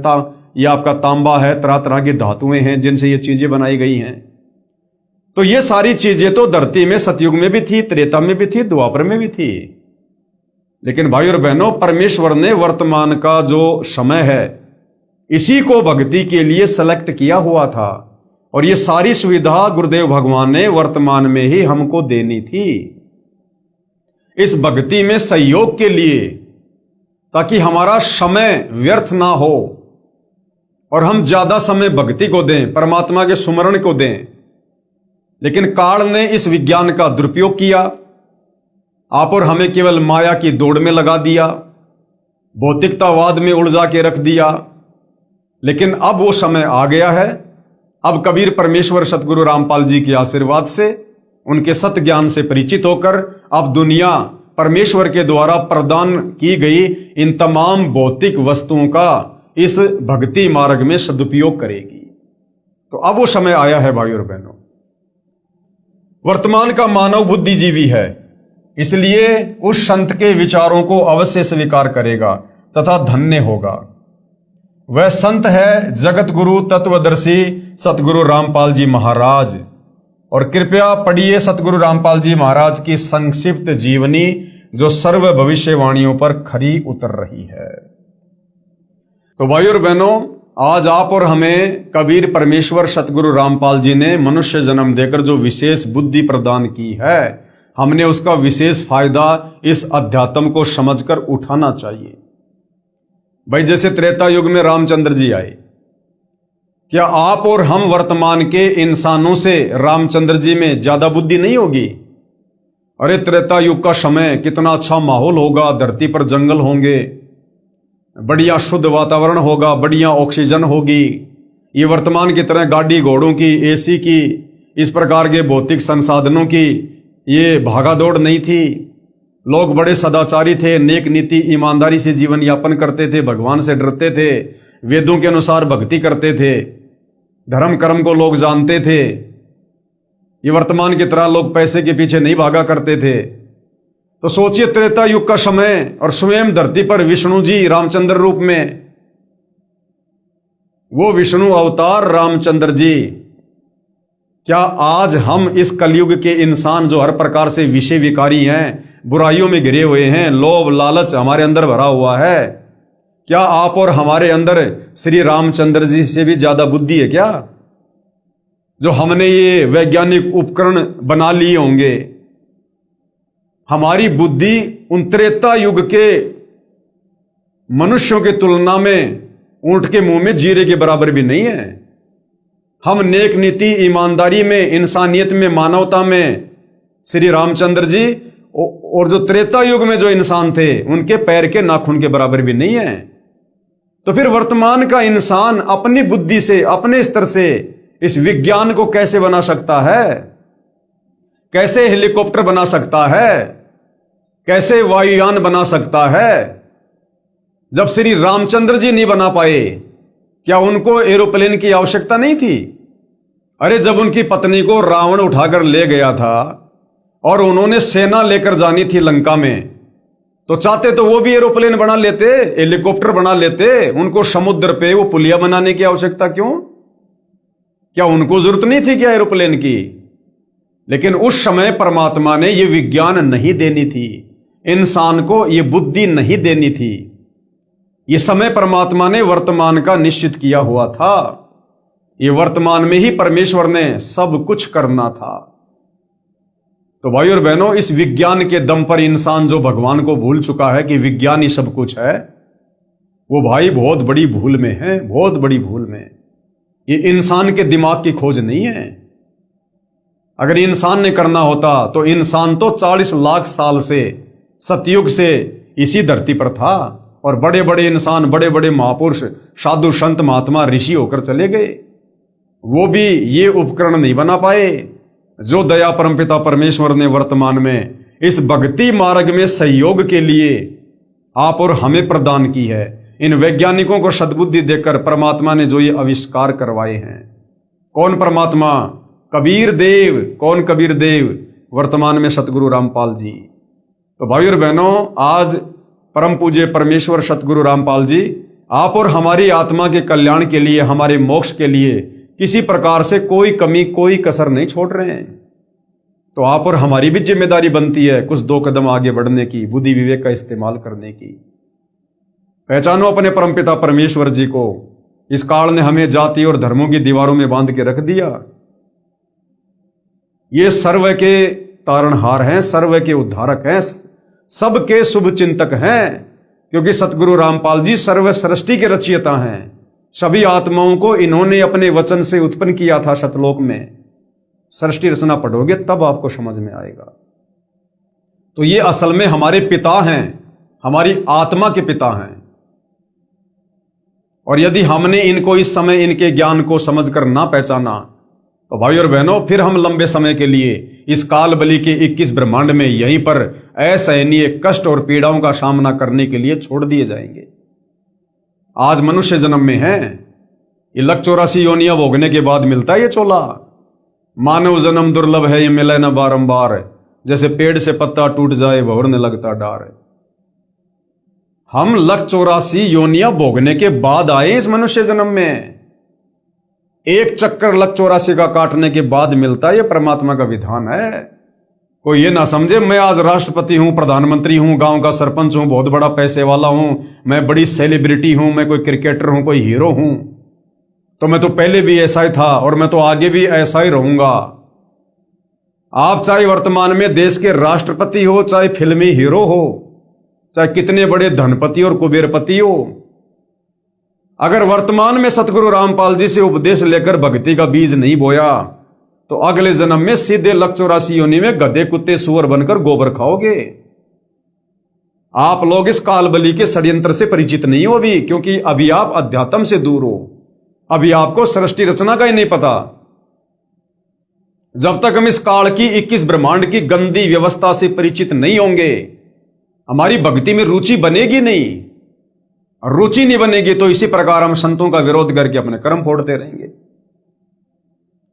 ये आपका तांबा है, तरह तरह की धातुएं हैं जिनसे ये चीजें बनाई गई हैं। तो ये सारी चीजें तो धरती में सतयुग में भी थी, त्रेता में भी थी, द्वापर में भी थी। लेकिन भाई और बहनों, परमेश्वर ने वर्तमान का जो समय है इसी को भक्ति के लिए सेलेक्ट किया हुआ था और ये सारी सुविधा गुरुदेव भगवान ने वर्तमान में ही हमको देनी थी इस भक्ति में सहयोग के लिए, ताकि हमारा समय व्यर्थ ना हो और हम ज्यादा समय भक्ति को दें, परमात्मा के सुमरण को दें। लेकिन काल ने इस विज्ञान का दुरुपयोग किया, आप और हमें केवल माया की दौड़ में लगा दिया, भौतिकतावाद में उलझा के रख दिया। लेकिन अब वो समय आ गया है। अब कबीर परमेश्वर सतगुरु रामपाल जी के आशीर्वाद से, उनके सत ज्ञान से परिचित होकर अब दुनिया परमेश्वर के द्वारा प्रदान की गई इन तमाम भौतिक वस्तुओं का इस भक्ति मार्ग में सदुपयोग करेगी। तो अब वो समय आया है भाई और बहनों। वर्तमान का मानव बुद्धिजीवी है, इसलिए उस संत के विचारों को अवश्य स्वीकार करेगा तथा धन्य होगा। वह संत है जगत गुरु तत्वदर्शी सतगुरु रामपाल जी महाराज। और कृपया पढ़िए सतगुरु रामपाल जी महाराज की संक्षिप्त जीवनी जो सर्व भविष्यवाणियों पर खरी उतर रही है। तो भाई और बहनों, आज आप और हमें कबीर परमेश्वर सतगुरु रामपाल जी ने मनुष्य जन्म देकर जो विशेष बुद्धि प्रदान की है, हमने उसका विशेष फायदा इस अध्यात्म को समझकर उठाना चाहिए। भाई, जैसे त्रेता युग में रामचंद्र जी आए, क्या आप और हम वर्तमान के इंसानों से रामचंद्र जी में ज्यादा बुद्धि नहीं होगी? अरे त्रेता युग का समय कितना अच्छा माहौल होगा, धरती पर जंगल होंगे, बढ़िया शुद्ध वातावरण होगा, बढ़िया ऑक्सीजन होगी। ये वर्तमान की तरह गाड़ी घोड़ों की, एसी की, इस प्रकार के भौतिक संसाधनों की ये भागा दौड़ नहीं थी। लोग बड़े सदाचारी थे, नेक नीति ईमानदारी से जीवन यापन करते थे, भगवान से डरते थे। वेदों के अनुसार भक्ति करते थे, धर्म कर्म को लोग जानते थे। ये वर्तमान की तरह लोग पैसे के पीछे नहीं भागा करते थे। तो सोचिए त्रेता युग का समय और स्वयं धरती पर विष्णु जी रामचंद्र रूप में, वो विष्णु अवतार रामचंद्र जी। क्या आज हम इस कलयुग के इंसान जो हर प्रकार से विषय विकारी हैं, बुराइयों में घिरे हुए हैं, लोभ लालच हमारे अंदर भरा हुआ है, क्या आप और हमारे अंदर श्री रामचंद्र जी से भी ज्यादा बुद्धि है क्या? जो हमने ये वैज्ञानिक उपकरण बना लिए होंगे, हमारी बुद्धि उन त्रेता युग के मनुष्यों की तुलना में ऊंट के मुंह में जीरे के बराबर भी नहीं है। हम नेक नीति, ईमानदारी में, इंसानियत में, मानवता में श्री रामचंद्र जी और जो त्रेता युग में जो इंसान थे उनके पैर के नाखून के बराबर भी नहीं है। तो फिर वर्तमान का इंसान अपनी बुद्धि से, अपने स्तर से इस विज्ञान को कैसे बना सकता है? कैसे हेलीकॉप्टर बना सकता है? कैसे वायुयान बना सकता है? जब श्री रामचंद्र जी नहीं बना पाए, क्या उनको एरोप्लेन की आवश्यकता नहीं थी? अरे जब उनकी पत्नी को रावण उठाकर ले गया था और उन्होंने सेना लेकर जानी थी लंका में, तो चाहते तो वो भी एरोप्लेन बना लेते, हेलीकॉप्टर बना लेते। उनको समुद्र पे वो पुलिया बनाने की आवश्यकता क्यों? क्या उनको जरूरत नहीं थी क्या एरोप्लेन की? लेकिन उस समय परमात्मा ने ये विज्ञान नहीं देनी थी, इंसान को ये बुद्धि नहीं देनी थी। ये समय परमात्मा ने वर्तमान का निश्चित किया हुआ था। ये वर्तमान में ही परमेश्वर ने सब कुछ करना था। तो भाई और बहनों, इस विज्ञान के दम पर इंसान जो भगवान को भूल चुका है कि विज्ञान ही सब कुछ है, वो भाई बहुत बड़ी भूल में है, बहुत बड़ी भूल में। ये इंसान के दिमाग की खोज नहीं है। अगर इंसान ने करना होता तो इंसान तो 40 लाख साल से, सतयुग से इसी धरती पर था और बड़े बड़े इंसान, बड़े बड़े महापुरुष, साधु संत महात्मा ऋषि होकर चले गए। वो भी ये उपकरण नहीं बना पाए जो दया परमपिता परमेश्वर ने वर्तमान में इस भक्ति मार्ग में सहयोग के लिए आप और हमें प्रदान की है। इन वैज्ञानिकों को सद्बुद्धि देकर परमात्मा ने जो ये आविष्कार करवाए हैं। कौन परमात्मा? कबीर देव। कौन कबीर देव? वर्तमान में सतगुरु रामपाल जी। तो भाई और बहनों, आज परम पूज्य परमेश्वर सतगुरु रामपाल जी आप और हमारी आत्मा के कल्याण के लिए, हमारे मोक्ष के लिए किसी प्रकार से कोई कमी, कोई कसर नहीं छोड़ रहे हैं। तो आप और हमारी भी जिम्मेदारी बनती है कुछ 2 कदम आगे बढ़ने की, बुद्धि विवेक का इस्तेमाल करने की। पहचानो अपने परमपिता परमेश्वर जी को। इस काल ने हमें जाति और धर्मों की दीवारों में बांध के रख दिया। ये सर्व के तारणहार हैं, सर्व के उद्धारक हैं, सबके शुभ चिंतक हैं, क्योंकि सतगुरु रामपाल जी सर्व सृष्टि के रचयिता हैं। सभी आत्माओं को इन्होंने अपने वचन से उत्पन्न किया था सतलोक में। सृष्टि रचना पढ़ोगे तब आपको समझ में आएगा। तो ये असल में हमारे पिता हैं, हमारी आत्मा के पिता हैं। और यदि हमने इनको इस समय इनके ज्ञान को समझकर ना पहचाना, तो भाई और बहनों, फिर हम लंबे समय के लिए इस काल बलि के 21 ब्रह्मांड में यहीं पर असहनीय कष्ट और पीड़ाओं का सामना करने के लिए छोड़ दिए जाएंगे। आज मनुष्य जन्म में है, ये 184 योनियां भोगने के बाद मिलता है ये चोला। मानव जन्म दुर्लभ है, ये मिले न बारंबार, जैसे पेड़ से पत्ता टूट जाए भंवर न लगता डार। हम 184 योनियां भोगने के बाद आए इस मनुष्य जन्म में। एक चक्कर 184 का काटने के बाद मिलता है, ये परमात्मा का विधान है। कोई ये ना समझे मैं आज राष्ट्रपति हूं, प्रधानमंत्री हूं, गांव का सरपंच हूं, बहुत बड़ा पैसे वाला हूं, मैं बड़ी सेलिब्रिटी हूं, मैं कोई क्रिकेटर हूं, कोई हीरो हूं, तो मैं तो पहले भी ऐसा ही था और मैं तो आगे भी ऐसा ही रहूंगा। आप चाहे वर्तमान में देश के राष्ट्रपति हो, चाहे फिल्मी हीरो हो, चाहे कितने बड़े धनपति और कुबेरपति हो, अगर वर्तमान में सतगुरु रामपाल जी से उपदेश लेकर भक्ति का बीज नहीं बोया, तो अगले जन्म में सीधे 184 योनि में गधे, कुत्ते, सुअर बनकर गोबर खाओगे। आप लोग इस काल बलि के षड्यंत्र से परिचित नहीं हो अभी, क्योंकि अभी आप अध्यात्म से दूर हो। अभी आपको सृष्टि रचना का ही नहीं पता। जब तक हम इस काल की 21 ब्रह्मांड की गंदी व्यवस्था से परिचित नहीं होंगे, हमारी भक्ति में रुचि बनेगी नहीं। और रुचि नहीं बनेगी तो इसी प्रकार हम संतों का विरोध करके अपने कर्म फोड़ते रहेंगे।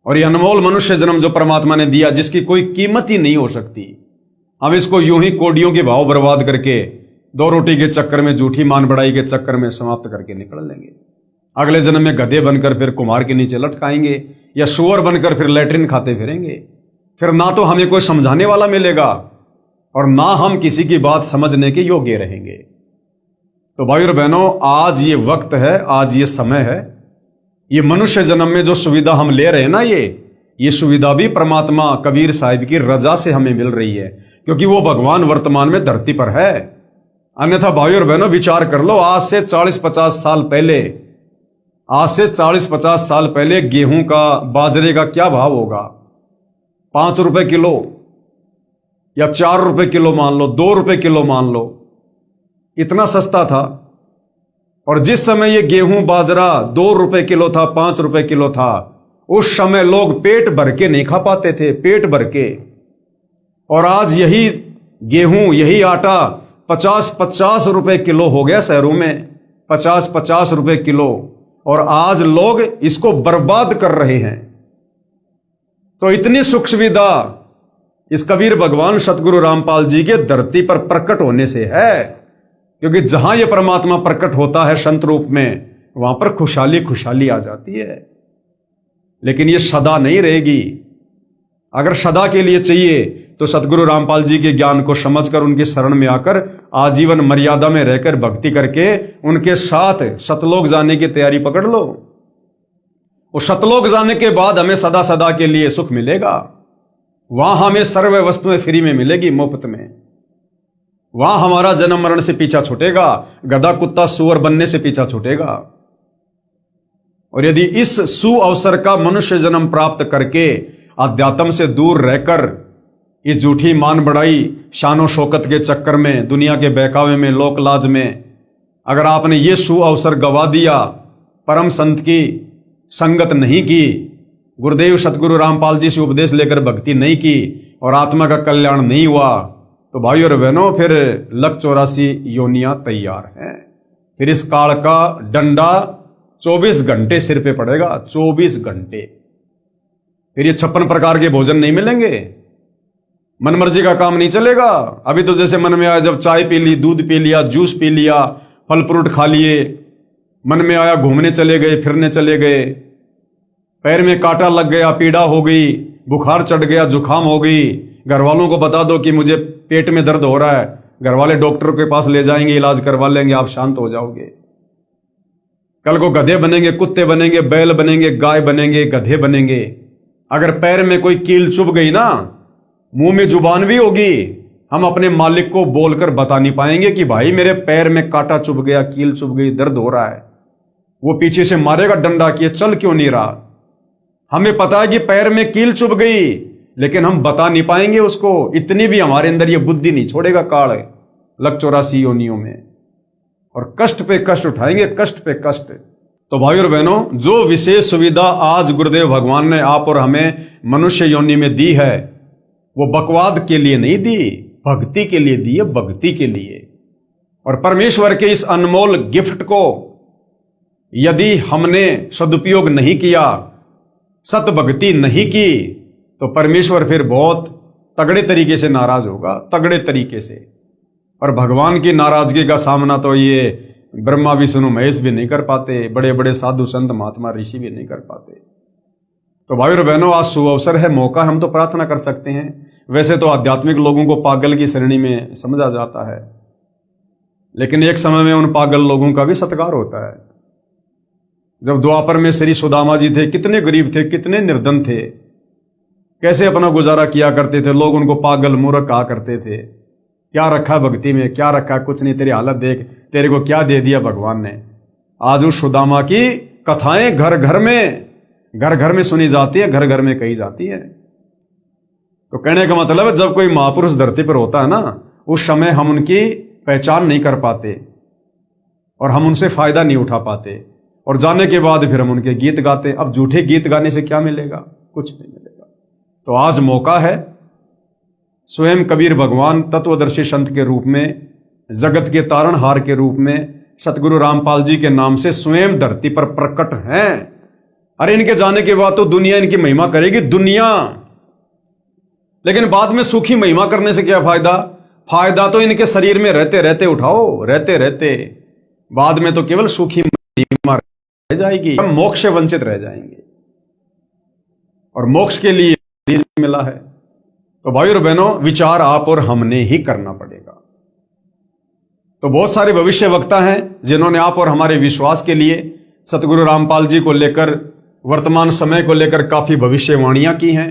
और ये अनमोल मनुष्य जन्म जो परमात्मा ने दिया, जिसकी कोई कीमत ही नहीं हो सकती, हम इसको यूं ही कोडियों के भाव बर्बाद करके, दो रोटी के चक्कर में, झूठी मान बढ़ाई के चक्कर में समाप्त करके निकल लेंगे। अगले जन्म में गधे बनकर फिर कुम्हार के नीचे लटकाएंगे, या सुअर बनकर फिर लैट्रिन खाते फिरेंगे। फिर ना तो हमें कोई समझाने वाला मिलेगा और ना हम किसी की बात समझने के योग्य रहेंगे। तो भाई और बहनों, आज ये वक्त है, आज ये समय है, ये मनुष्य जन्म में जो सुविधा हम ले रहे हैं ना, ये सुविधा भी परमात्मा कबीर साहिब की रजा से हमें मिल रही है, क्योंकि वो भगवान वर्तमान में धरती पर है। अन्यथा भाई और बहनों, विचार कर लो, आज से 40-50 साल पहले, आज से 40-50 साल पहले गेहूं का, बाजरे का क्या भाव होगा? 5 रुपए किलो या 4 रुपए किलो मान लो, 2 रुपए किलो मान लो, इतना सस्ता था। और जिस समय ये गेहूं बाजरा 2 रुपए किलो था, 5 रुपए किलो था, उस समय लोग पेट भर के नहीं खा पाते थे, पेट भर के। और आज यही गेहूं, यही आटा 50-50 रुपए किलो हो गया शहरों में, 50-50 रुपए किलो, और आज लोग इसको बर्बाद कर रहे हैं। तो इतनी सुख सुविधा इस कबीर भगवान सतगुरु रामपाल जी के धरती पर प्रकट होने से है, क्योंकि जहां ये परमात्मा प्रकट होता है संत रूप में, वहां पर खुशहाली खुशहाली आ जाती है। लेकिन ये सदा नहीं रहेगी। अगर सदा के लिए चाहिए तो सतगुरु रामपाल जी के ज्ञान को समझकर, उनकी शरण में आकर, आजीवन मर्यादा में रहकर भक्ति करके उनके साथ सतलोक जाने की तैयारी पकड़ लो। और सतलोक जाने के बाद हमें सदा सदा के लिए सुख मिलेगा। वहां हमें सर्व वस्तुएं फ्री में मिलेगी, मुफ्त में। वहां हमारा जन्म मरण से पीछा छूटेगा, गधा कुत्ता सूअर बनने से पीछा छूटेगा। और यदि इस सु अवसर का मनुष्य जन्म प्राप्त करके अध्यात्म से दूर रहकर, इस झूठी मान बढ़ाई, शानो शौकत के चक्कर में, दुनिया के बहकावे में, लोक लाज में, अगर आपने ये सु अवसर गवा दिया, परम संत की संगत नहीं की, गुरुदेव सतगुरु रामपाल जी से उपदेश लेकर भक्ति नहीं की, और आत्मा का कल्याण नहीं हुआ, तो भाई और बहनों, फिर 184 योनियां तैयार हैं। फिर इस काल का डंडा 24 घंटे सिर पे पड़ेगा, 24 घंटे। फिर ये 56 प्रकार के भोजन नहीं मिलेंगे, मनमर्जी का काम नहीं चलेगा। अभी तो जैसे मन में आया, जब चाय पी ली, दूध पी लिया, जूस पी लिया, फल फ्रूट खा लिए, मन में आया घूमने चले गए, फिरने चले गए, पैर में कांटा लग गया, पीड़ा हो गई, बुखार चढ़ गया, जुकाम हो गई, घर वालों को बता दो कि मुझे पेट में दर्द हो रहा है, घर वाले डॉक्टर के पास ले जाएंगे, इलाज करवा लेंगे, आप शांत हो जाओगे। कल को गधे बनेंगे, कुत्ते बनेंगे, बैल बनेंगे, गाय बनेंगे, गधे बनेंगे। अगर पैर में कोई कील चुभ गई ना, मुंह में जुबान भी होगी, हम अपने मालिक को बोलकर बता नहीं पाएंगे कि भाई मेरे पैर में कांटा चुभ गया, कील चुभ गई, दर्द हो रहा है। वो पीछे से मारेगा डंडा कि ये चल क्यों नहीं रहा। हमें पता है कि पैर में कील चुभ गई, लेकिन हम बता नहीं पाएंगे उसको। इतनी भी हमारे अंदर ये बुद्धि नहीं छोड़ेगा काल 184 योनियों में, और कष्ट पे कष्ट उठाएंगे, कष्ट पे कष्ट। तो भाई और बहनों, जो विशेष सुविधा आज गुरुदेव भगवान ने आप और हमें मनुष्य योनि में दी है, वो बकवाद के लिए नहीं दी, भक्ति के लिए दी है, भक्ति के लिए। और परमेश्वर के इस अनमोल गिफ्ट को यदि हमने सदुपयोग नहीं किया, सत भक्ति नहीं की, तो परमेश्वर फिर बहुत तगड़े तरीके से नाराज होगा, तगड़े तरीके से। और भगवान की नाराजगी का सामना तो ये ब्रह्मा विष्णु महेश भी नहीं कर पाते, बड़े बड़े साधु संत महात्मा ऋषि भी नहीं कर पाते। तो भाई और बहनों, आज सुअवसर है, मौका, हम तो प्रार्थना कर सकते हैं। वैसे तो आध्यात्मिक लोगों को पागल की श्रेणी में समझा जाता है, लेकिन एक समय में उन पागल लोगों का भी सत्कार होता है। जब द्वापर में श्री सुदामा जी थे, कितने गरीब थे, कितने निर्धन थे, कैसे अपना गुजारा किया करते थे, लोग उनको पागल मूर्ख कहा करते थे। क्या रखा भक्ति में, क्या रखा, कुछ नहीं, तेरी हालत देख, तेरे को क्या दे दिया भगवान ने। आज उस सुदामा की कथाएं घर घर में सुनी जाती है, घर घर में कही जाती है। तो कहने का मतलब है, जब कोई महापुरुष धरती पर होता है ना, उस समय हम उनकी पहचान नहीं कर पाते और हम उनसे फायदा नहीं उठा पाते, और जाने के बाद फिर हम उनके गीत गाते। अब झूठे गीत गाने से क्या मिलेगा? कुछ नहीं मिलेगा। तो आज मौका है, स्वयं कबीर भगवान तत्वदर्शी संत के रूप में, जगत के तारणहार के रूप में, सतगुरु रामपाल जी के नाम से स्वयं धरती पर प्रकट हैं। अरे इनके जाने के बाद तो दुनिया इनकी महिमा करेगी, दुनिया। लेकिन बाद में सूखी महिमा करने से क्या फायदा? फायदा तो इनके शरीर में रहते रहते उठाओ, रहते रहते। बाद में तो केवल सूखी महिमा रह जाएगी, हम मोक्ष से वंचित रह जाएंगे। और मोक्ष के लिए मिला है। तो भाई और बहनों, विचार आप और हमने ही करना पड़ेगा। तो बहुत सारे भविष्य वक्ता हैं जिन्होंने आप और हमारे विश्वास के लिए सतगुरु रामपाल जी को लेकर, वर्तमान समय को लेकर काफी भविष्यवाणियां की हैं।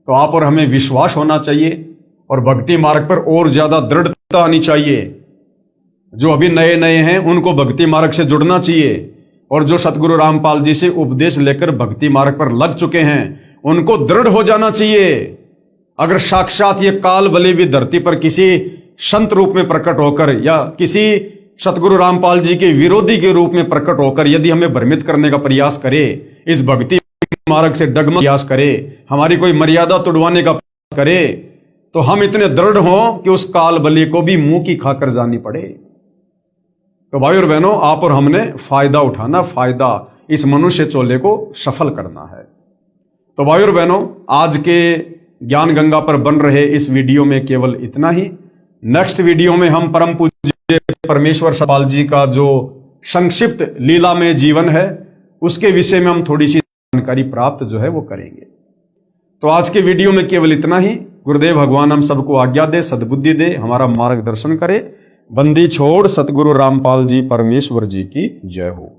तो आप और हमें विश्वास होना चाहिए और भक्ति मार्ग पर और ज्यादा दृढ़ता आनी चाहिए। जो अभी नए नए हैं उनको भक्ति मार्ग से जुड़ना चाहिए, और जो सतगुरु रामपाल जी से उपदेश लेकर भक्ति मार्ग पर लग चुके हैं उनको दृढ़ हो जाना चाहिए। अगर साक्षात ये काल बलि भी धरती पर किसी संत रूप में प्रकट होकर या किसी सतगुरु रामपाल जी के विरोधी के रूप में प्रकट होकर यदि हमें भ्रमित करने का प्रयास करे, इस भक्ति मार्ग से डगमग प्रयास करे, हमारी कोई मर्यादा तुड़वाने का प्रयास करे, तो हम इतने दृढ़ हों कि उस काल बलि को भी मुंह की खाकर जानी पड़े। तो भाई और बहनों, आप और हमने फायदा उठाना, फायदा इस मनुष्य चोले को सफल करना है। तो भाई और बहनों, आज के ज्ञान गंगा पर बन रहे इस वीडियो में केवल इतना ही। नेक्स्ट वीडियो में हम परम पूज्य परमेश्वर सतपाल जी का जो संक्षिप्त लीला में जीवन है उसके विषय में हम थोड़ी सी जानकारी प्राप्त जो है वो करेंगे। तो आज के वीडियो में केवल इतना ही। गुरुदेव भगवान हम सबको आज्ञा दे, सद्बुद्धि दे, हमारा मार्गदर्शन करे। बंदी छोड़ सतगुरु रामपाल जी परमेश्वर जी की जय हो।